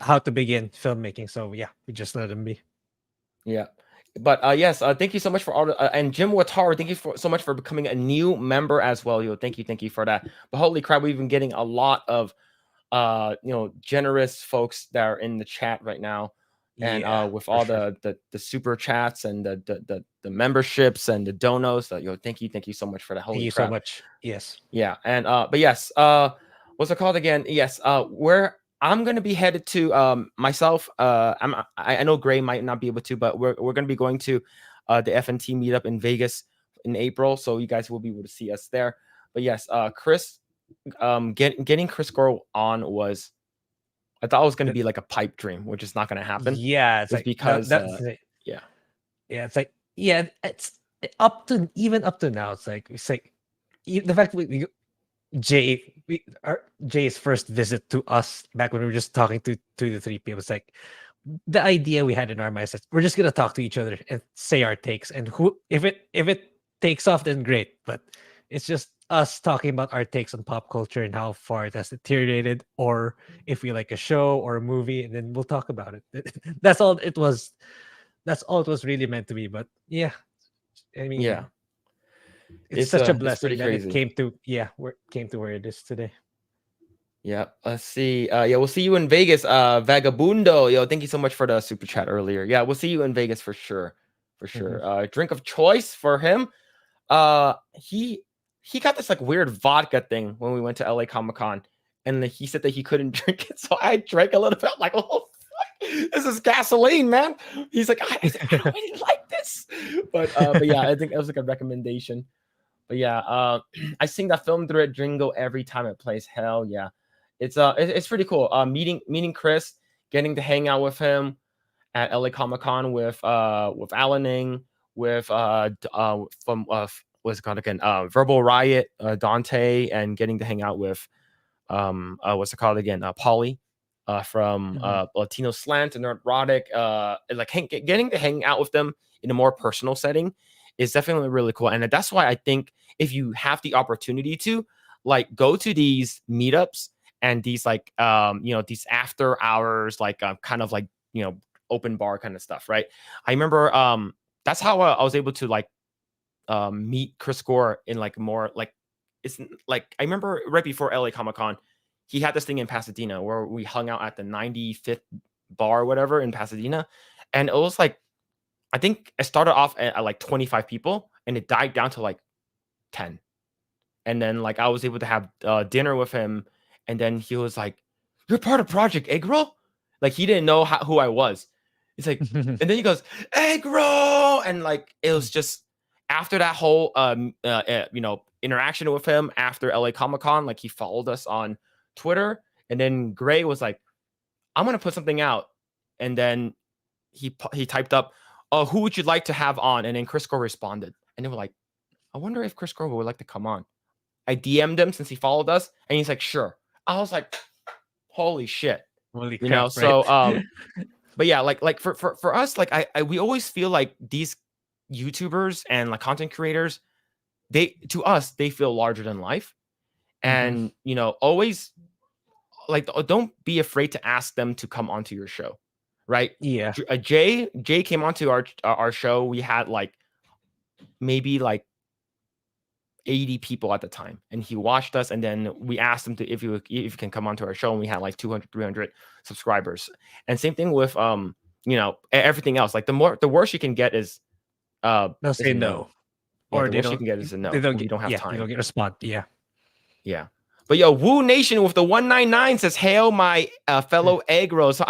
how to begin filmmaking. So yeah, we just let him be. Yeah, but yes, thank you so much for all and Jim Watara, thank you so much for becoming a new member as well. Thank you for that. But holy crap, we've been getting a lot of generous folks that are in the chat right now. And with all the super chats and the memberships and the donos, thank you so much for that. Thank you so much. Yes. Yeah. And but yes, what's it called again? Yes. I'm gonna be headed to myself. I know Grae might not be able to, but we're gonna be going to the FNT meetup in Vegas in April, so you guys will be able to see us there. But yes, Chris, getting Chris Gore on was. I thought it was going to be like a pipe dream, which is not going to happen. Yeah, it's like because it's like it's up to now. It's like the fact that Jay's first visit to us back when we were just talking to the three people. It's like the idea we had in our minds. We're just gonna talk to each other and say our takes, and if it takes off, then great. But It's just us talking about our takes on pop culture and how far it has deteriorated, or if we like a show or a movie, and then we'll talk about it. That's all it was. That's all it was really meant to be. But yeah, I mean, Yeah, it's such a it's pretty blessing that it crazy. came to where it is today. Yeah, let's see. Yeah, we'll see you in Vegas. Vagabundo, yo, thank you so much for the super chat earlier. Yeah, we'll see you in Vegas for sure, for sure. Drink of choice for him. He got this like weird vodka thing when we went to LA Comic Con, and he said that he couldn't drink it, so I drank a little bit. I'm like, oh, fuck, this is gasoline, man. He's like, I don't really like this, but yeah, I think it was like a recommendation. But yeah, I sing that film through it Jingo every time it plays. Hell yeah, it's pretty cool. Meeting Chris, getting to hang out with him at LA Comic Con with Allan, with from what's it called again? Verbal Riot, Dante, and getting to hang out with what's it called again? Polly from Latino Slant and Erotic. Like getting to hang out with them in a more personal setting is definitely really cool. And that's why I think if you have the opportunity to like go to these meetups and these like these after hours like kind of like open bar kind of stuff, right? I remember that's how I was able to like meet Chris Gore in like more like it's like I remember right before LA Comic Con, he had this thing in Pasadena where we hung out at the 95th bar or whatever in Pasadena, and it was like I think it started off at like 25 people and it died down to like 10. And then like I was able to have dinner with him, and then he was like, "You're part of Project Eggroll?" Like he didn't know who I was. He's like, and then he goes, "Eggroll!" And like it was just after that whole interaction with him after LA Comic Con, like he followed us on Twitter, and then Grae was like, "I'm gonna put something out," and then he typed up, "Oh, who would you like to have on?" And then Chris Gore responded, and they were like, "I wonder if Chris Gore would like to come on." I DM'd him since he followed us, and he's like, "Sure." I was like, "Holy shit!" Holy crap! So, Right? but yeah, like for us, like we always feel like these YouTubers and like content creators, they feel larger than life, and always like don't be afraid to ask them to come onto your show, right? Yeah. Jay came onto our show. We had like maybe like 80 people at the time, and he watched us, and then we asked him to if you can come onto our show, and we had like 200-300 subscribers. And same thing with everything else. Like the worst you can get is They'll say no. Yeah, Or the worst you can get is a no. You don't have time. You don't get a spot. Yeah. Yeah. But yo, Woo Nation with the 199 says, "Hail my fellow Eggrolls." So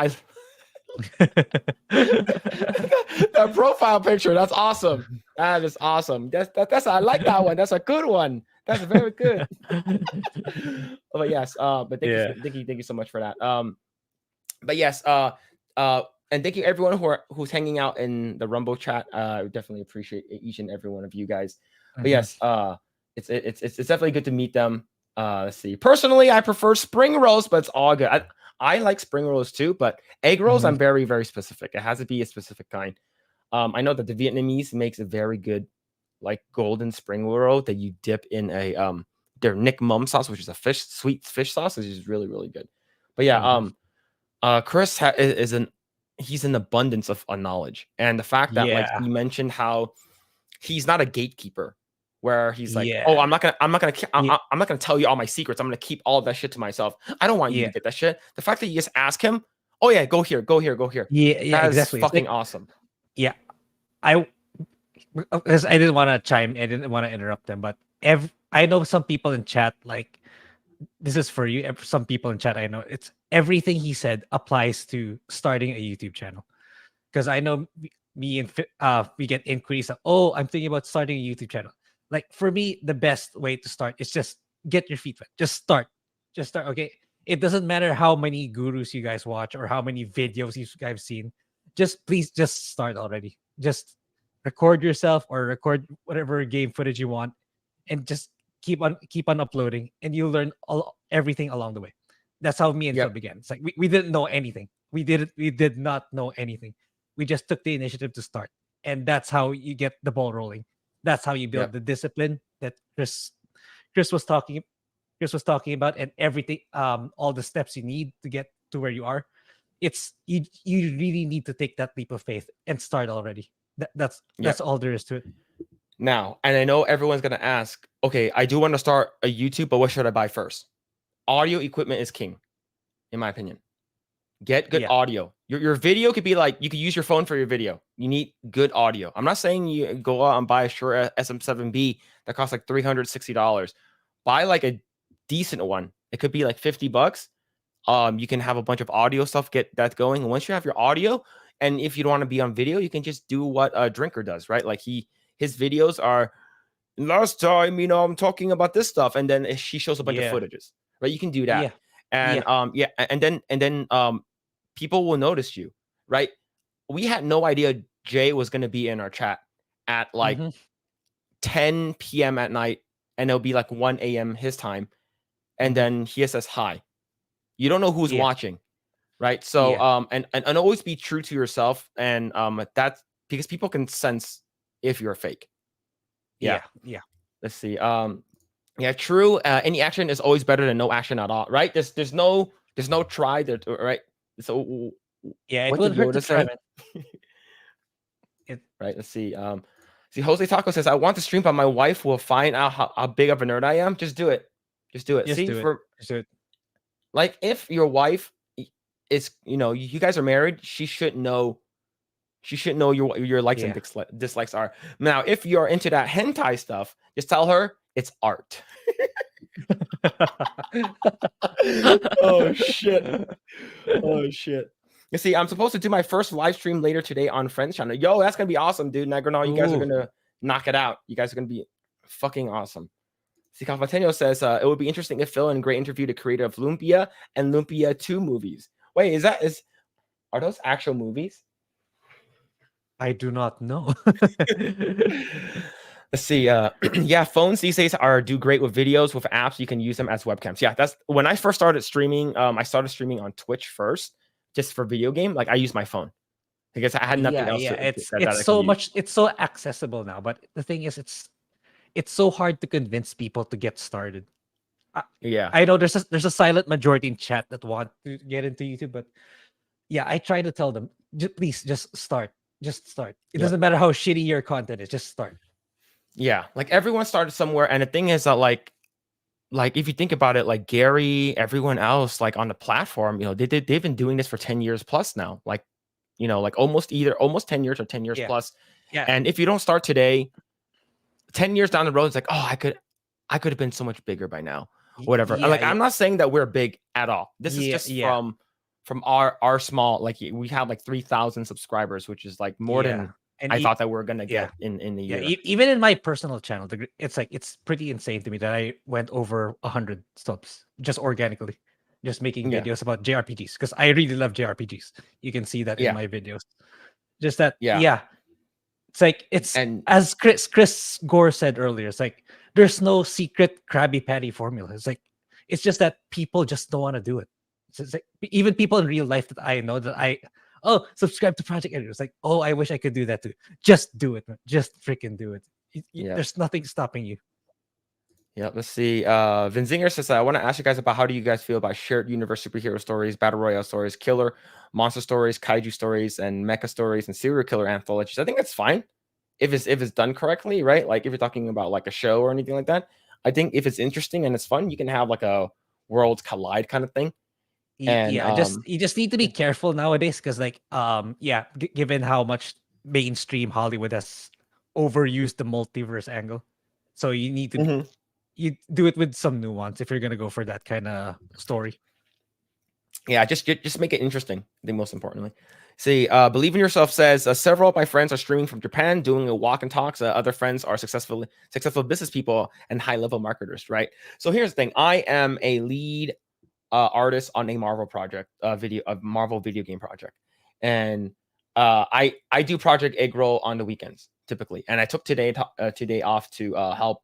that profile picture, that's awesome. That is awesome. That's I like that one. That's a good one. That's very good. But yes, but thank you so much for that. But yes, and thank you everyone who's hanging out in the Rumble chat. I definitely appreciate each and every one of you guys. But yes, it's definitely good to meet them. Let's see. Personally, I prefer spring rolls, but it's all good. I like spring rolls too, but egg rolls, I'm very, very specific. It has to be a specific kind. I know that the Vietnamese makes a very good, like golden spring roll that you dip in a their Nick Mum sauce, which is a sweet fish sauce, which is really, really good. But yeah, Chris he's an abundance of knowledge, and the fact that like he mentioned how he's not a gatekeeper, where he's like, "Oh, I'm not gonna tell you all my secrets. I'm gonna keep all of that shit to myself. I don't want you to get that shit." The fact that you just ask him, "Oh yeah, go here, go here, go here." Yeah, exactly. Fucking awesome. Yeah, because I didn't want to chime. I didn't want to interrupt them, but I know some people in chat like this is for you. Some people in chat I know it's everything he said applies to starting a YouTube channel. Because I know me and we get inquiries of, "Oh, I'm thinking about starting a YouTube channel." Like for me, the best way to start is just get your feet wet. Just start. Okay. It doesn't matter how many gurus you guys watch or how many videos you guys have seen. Please just start already. Just record yourself or record whatever game footage you want, and just keep on uploading, and you'll learn everything along the way. That's how me and Phil began. It's like we didn't know anything. We did not know anything. We just took the initiative to start, and that's how you get the ball rolling. That's how you build the discipline that Chris Chris was talking about, and everything, all the steps you need to get to where you are. It's you really need to take that leap of faith and start already. That's all there is to it. Now, and I know everyone's gonna ask, okay, I do want to start a YouTube, but what should I buy first? Audio equipment is king, in my opinion. Get good audio. Your video could be like, you could use your phone for your video. You need good audio. I'm not saying you go out and buy a Shure SM7B that costs like $360. Buy like a decent one. It could be like $50. You can have a bunch of audio stuff, get that going. And once you have your audio, and if you don't want to be on video, you can just do what a Drinker does, right? Like his videos are, last time, I'm talking about this stuff, and then she shows a bunch of footages, right? You can do that. And and then people will notice you, right? We had no idea Jay was going to be in our chat at like 10 p.m. at night, and it'll be like 1 a.m. his time, and then he says hi. You don't know who's watching, right? So and always be true to yourself, and that's because people can sense if you're fake. Yeah. Let's see. True. Any action is always better than no action at all, right? There's no try there, right? So it would hurt to try, man. Right. Let's see. Jose Taco says, I want to stream, but my wife will find out how big of a nerd I am. Just do it. Just do it. Just do it. Like, if your wife is, you guys are married, she should know. She should know your likes and dislikes are. Now, if you're into that hentai stuff, just tell her it's art. Oh shit. You see, I'm supposed to do my first live stream later today on Friends channel. Yo, that's gonna be awesome, dude. Negronal, you guys are gonna knock it out. You guys are gonna be fucking awesome. See, Calvateno says it would be interesting if Phil and Grae interviewed a creator of Lumpia and Lumpia 2 movies. Wait, are those actual movies? I do not know. Let's see. Phones these days do great with videos, with apps. You can use them as webcams. Yeah, that's when I first started streaming. I started streaming on Twitch first, just for video game. Like, I use my phone because I had nothing else. It's so accessible now. But the thing is, it's so hard to convince people to get started. I know there's a silent majority in chat that want to get into YouTube, but I try to tell them, please just start. Just start. It doesn't matter how shitty your content is. Just start. Yeah, like, everyone started somewhere, and the thing is that like if you think about it, like Gary, everyone else, like on the platform, they've been doing this for 10 years plus now. Like, like almost 10 years or 10 years plus. Yeah. And if you don't start today, 10 years down the road, it's like, oh, I could have been so much bigger by now. Whatever. I'm not saying that we're big at all. This is just from our small, like, we have like 3,000 subscribers, which is like more than I thought that we were gonna get in the year. Even in my personal channel, it's pretty insane to me that I went over 100 subs just organically, just making videos about JRPGs, because I really love JRPGs. You can see that in my videos. Just that, it's like as Chris Gore said earlier, it's like there's no secret Krabby Patty formula. It's like it's just that people just don't want to do it. It's like even people in real life that I know that subscribe to Project Editor. It's like, I wish I could do that too. Just do it, man. Just freaking do it. There's nothing stopping you. Yeah, let's see. Vinzinger says, I want to ask you guys about how do you guys feel about shared universe superhero stories, battle royale stories, killer monster stories, kaiju stories, and mecha stories, and serial killer anthologies. I think that's fine if it's done correctly, right? Like, if you're talking about like a show or anything like that. I think if it's interesting and it's fun, you can have like a worlds collide kind of thing. And you just need to be careful nowadays, because given how much mainstream Hollywood has overused the multiverse angle, so you need to you do it with some nuance if you're gonna go for that kind of story. Just make it interesting, I think, most importantly. See, Believe in Yourself says, several of my friends are streaming from Japan, doing a walk and talks. Other friends are successful business people and high level marketers, right? So here's the thing: I am a lead artist on a Marvel project, Marvel video game project, and I do Project Eggroll on the weekends typically, and I took today off to help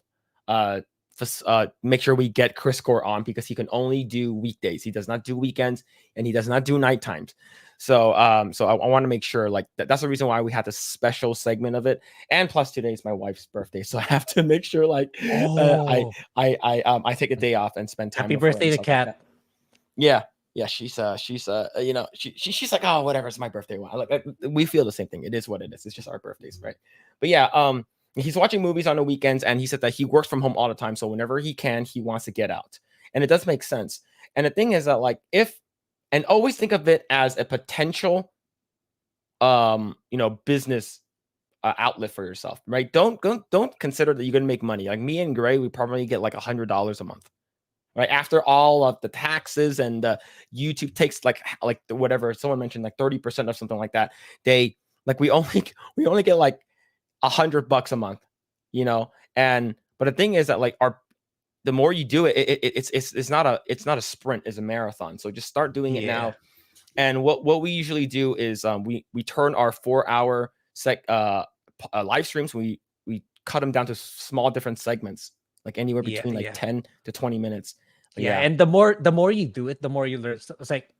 make sure we get Chris Gore on, because he can only do weekdays. He does not do weekends, and he does not do night times. So so I want to make sure like that's the reason why we had this special segment of it. And plus today is my wife's birthday, so I have to make sure like Oh, I take a day off and spend time happy with her birthday and to stuff like Kat. that. Yeah. Yeah, she's you know, she's like, oh, whatever, it's my birthday. Like we feel the same thing. It is what it is. It's just our birthdays, right? But yeah, he's watching movies on the weekends, and he said that he works from home all the time. So whenever he can, he wants to get out, and it does make sense. And the thing is that like and always think of it as a potential, you know, business outlet for yourself, right? Don't consider that you're gonna make money. Like me and Grae, we probably get like $100 a month. Right after all of the taxes and the YouTube takes like whatever someone mentioned like 30% or something like that. They like we only get like $100 a month, you know. And but the thing is that like the more you do it, it's not a sprint, it's a marathon. So just start doing it now. And what we usually do is we turn our 4-hour live streams, we cut them down to small different segments, like anywhere between like 10 to 20 minutes. Yeah, and the more you do it, the more you learn. So it's like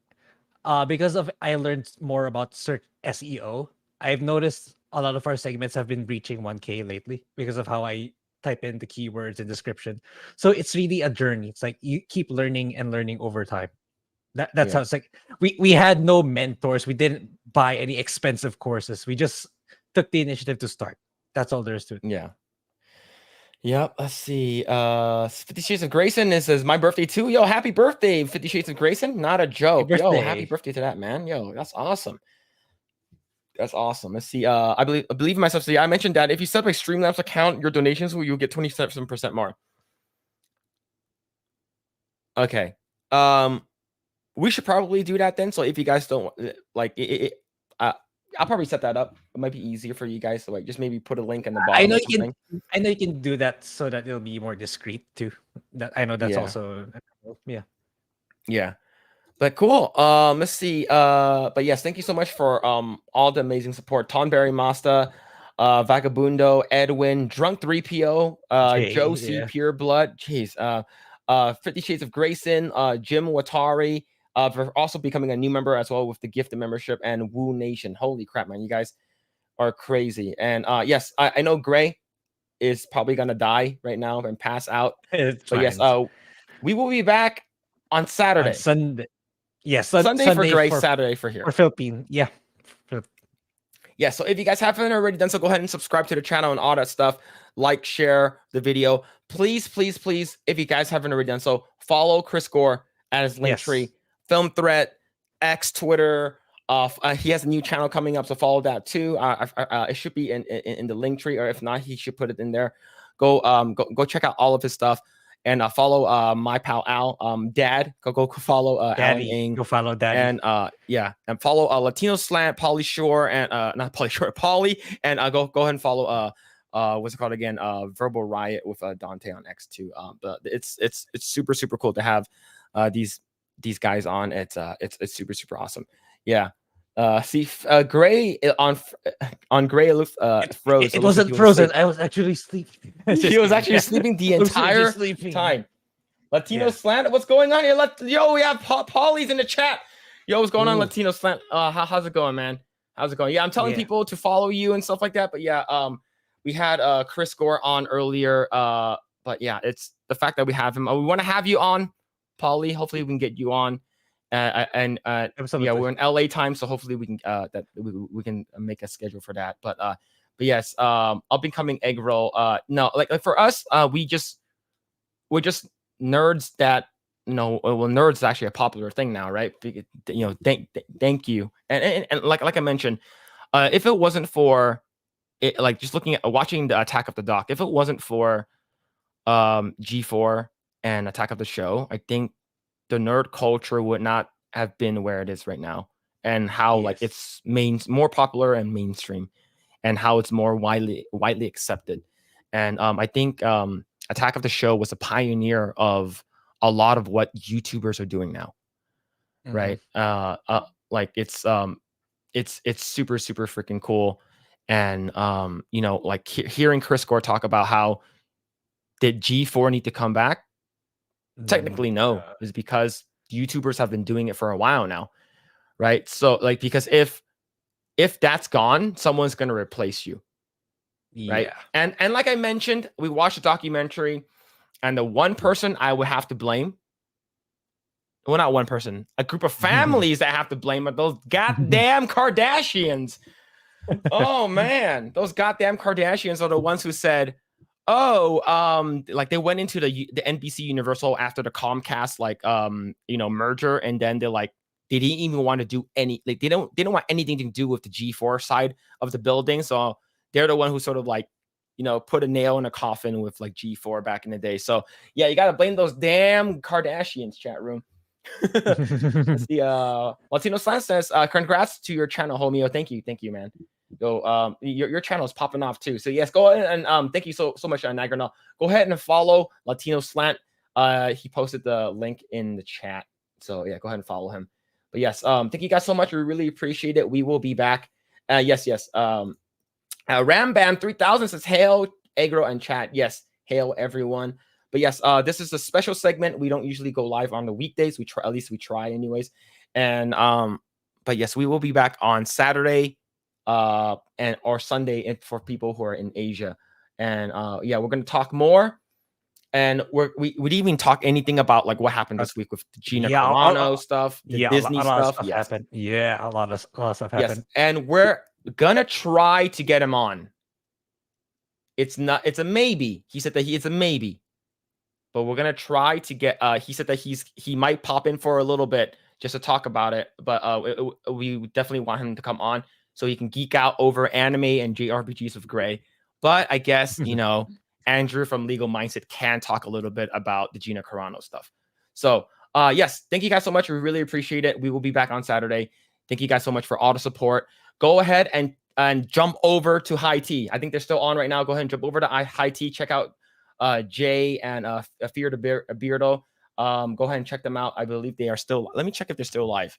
because of I learned more about search SEO. I've noticed a lot of our segments have been reaching 1K lately because of how I type in the keywords and description. So it's really a journey. It's like you keep learning and learning over time. That's how it's like. We had no mentors. We didn't buy any expensive courses. We just took the initiative to start. That's all there is to it. Yeah. Yep. Let's see. 50 Shades of Grayson says my birthday too. Yo, happy birthday, 50 Shades of Grayson. Not a joke. Yo, happy birthday to that man. Yo, that's awesome. That's awesome. Let's see. I believe in myself. So yeah, I mentioned that if you set up a Streamlabs account, your donations you'll get 27% more. Okay. We should probably do that then. So if you guys don't like I'll probably set that up. It might be easier for you guys to like just maybe put a link in the bottom. I know you can do that so that it'll be more discreet too. I know that's also yeah. But cool. Let's see. But yes, thank you so much for all the amazing support. Tonberry Masta, Vagabundo, Edwin, Drunk 3PO, Joe C, Pure Blood. Jeez. 50 Shades of Grayson, Jim Watari, for also becoming a new member as well with the gifted membership, and Woo Nation. Holy crap, man. You guys are crazy. And yes, I know Grae is probably gonna die right now and pass out. But yes, we will be back on Saturday. On Sunday. Yes, Sunday for Grae, Saturday for here. For Philippine. Yeah. Yeah, so if you guys haven't already done so, go ahead and subscribe to the channel and all that stuff. Like, share the video. Please, please, please, if you guys haven't already done so, follow Chris Gore at his Linktree, Film Threat, X, Twitter. He has a new channel coming up, so follow that too. It should be in the Linktree, or if not, he should put it in there. Go check out all of his stuff. And follow my pal Al, Dad. Go follow Allan Ng. Go follow Daddy. And and follow Latino Slant, Polly Shore, and not Polly Shore, Polly. And go ahead and follow what's it called again? Verbal Riot with Dante on X too. But it's super cool to have these guys on. It's super awesome. Yeah. See, Grae on Grae froze. It wasn't frozen. I was actually sleeping. He was actually sleeping the entire time. Latino Slant, what's going on here? Yo, we have Polly's in the chat. Yo, what's going on, Latino Slant? How's it going, man? How's it going? Yeah, I'm telling people to follow you and stuff like that. But yeah, we had Chris Gore on earlier. But yeah, it's the fact that we have him. We want to have you on, Polly. Hopefully, we can get you on. Yeah, we're in LA time, so hopefully we can we can make a schedule for that. But yes, up and coming Eggroll. No, like for us, we're just nerds that nerds is actually a popular thing now, right? Thank you. And like I mentioned, if it wasn't for it, like just watching the Attack of the Doc, if it wasn't for G4 and Attack of the Show, I think the nerd culture would not have been where it is right now, and how like it's more popular and mainstream, and how it's more widely accepted. And I think Attack of the Show was a pioneer of a lot of what YouTubers are doing now, right? Like it's super freaking cool. And like hearing Chris Gore talk about how did G4 need to come back? Technically, no. Is because YouTubers have been doing it for a while now, right? So like, because if that's gone, someone's gonna replace you, right? Yeah. And like I mentioned, we watched the documentary, and the one person I would have to blame, well, not one person, a group of families that have to blame are those goddamn Kardashians. Oh man, those goddamn Kardashians are the ones who said, "Oh, like they went into the NBC Universal after the Comcast merger, and then they didn't even want to do any, like they don't want anything to do with the G4 side of the building. So they're the one who sort of put a nail in a coffin with like G4 back in the day. So yeah, you gotta blame those damn Kardashians, chat room. Let's see. Latino Slant says, congrats to your channel, homie. Thank you, man. Go, your channel is popping off too. So yes, go ahead and thank you so much, Nagranal. Go ahead and follow Latino Slant. He posted the link in the chat. So yeah, go ahead and follow him. But yes, thank you guys so much. We really appreciate it. We will be back. Yes. Rambam 3000 says, hail Eggroll and chat. Yes, hail everyone. But yes, this is a special segment. We don't usually go live on the weekdays. We try anyways. And but yes, we will be back on Saturday or Sunday for people who are in Asia. And yeah, we're gonna talk more. And we didn't even talk anything about like what happened this week with the Gina Carano stuff, the Disney stuff. Happened. Yeah, a lot of stuff happened. Yes, and we're gonna try to get him on. It's a maybe. He said that it's a maybe. But we're gonna try to get. He said that he might pop in for a little bit just to talk about it. But we definitely want him to come on so he can geek out over anime and JRPGs with Grae. But I guess Andrew from Legal Mindset can talk a little bit about the Gina Carano stuff. So yes, thank you guys so much. We really appreciate it. We will be back on Saturday. Thank you guys so much for all the support. Go ahead and jump over to High Tea. I think they're still on right now. Go ahead and jump over to High Tea. Check out Jay and Fear the Beardo. Go ahead and check them out. I believe they are still. Let me check if they're still alive.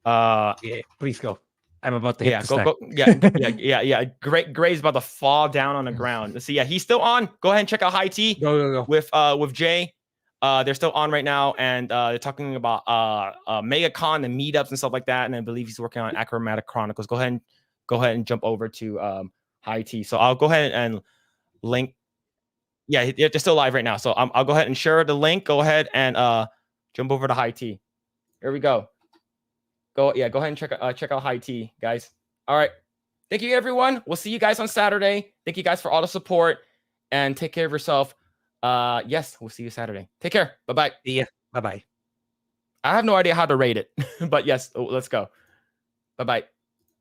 Yeah, please go. I'm about to hit go. Yeah. Grae's about to fall down on the ground. Let's see. Yeah, he's still on. Go ahead and check out High Tea. Go. With Jay. They're still on right now, and they're talking about MegaCon and meetups and stuff like that. And I believe he's working on Achromatic Chronicles. Go ahead and jump over to High Tea. So I'll go ahead and link. Yeah, they're still live right now. So I'll go ahead and share the link. Go ahead and jump over to High Tea. Here we go. Go ahead and check out High Tea, guys. All right. Thank you, everyone. We'll see you guys on Saturday. Thank you guys for all the support, and take care of yourself. Yes, we'll see you Saturday. Take care. Bye-bye. Yeah. Bye-bye. I have no idea how to rate it, but yes, let's go. Bye-bye.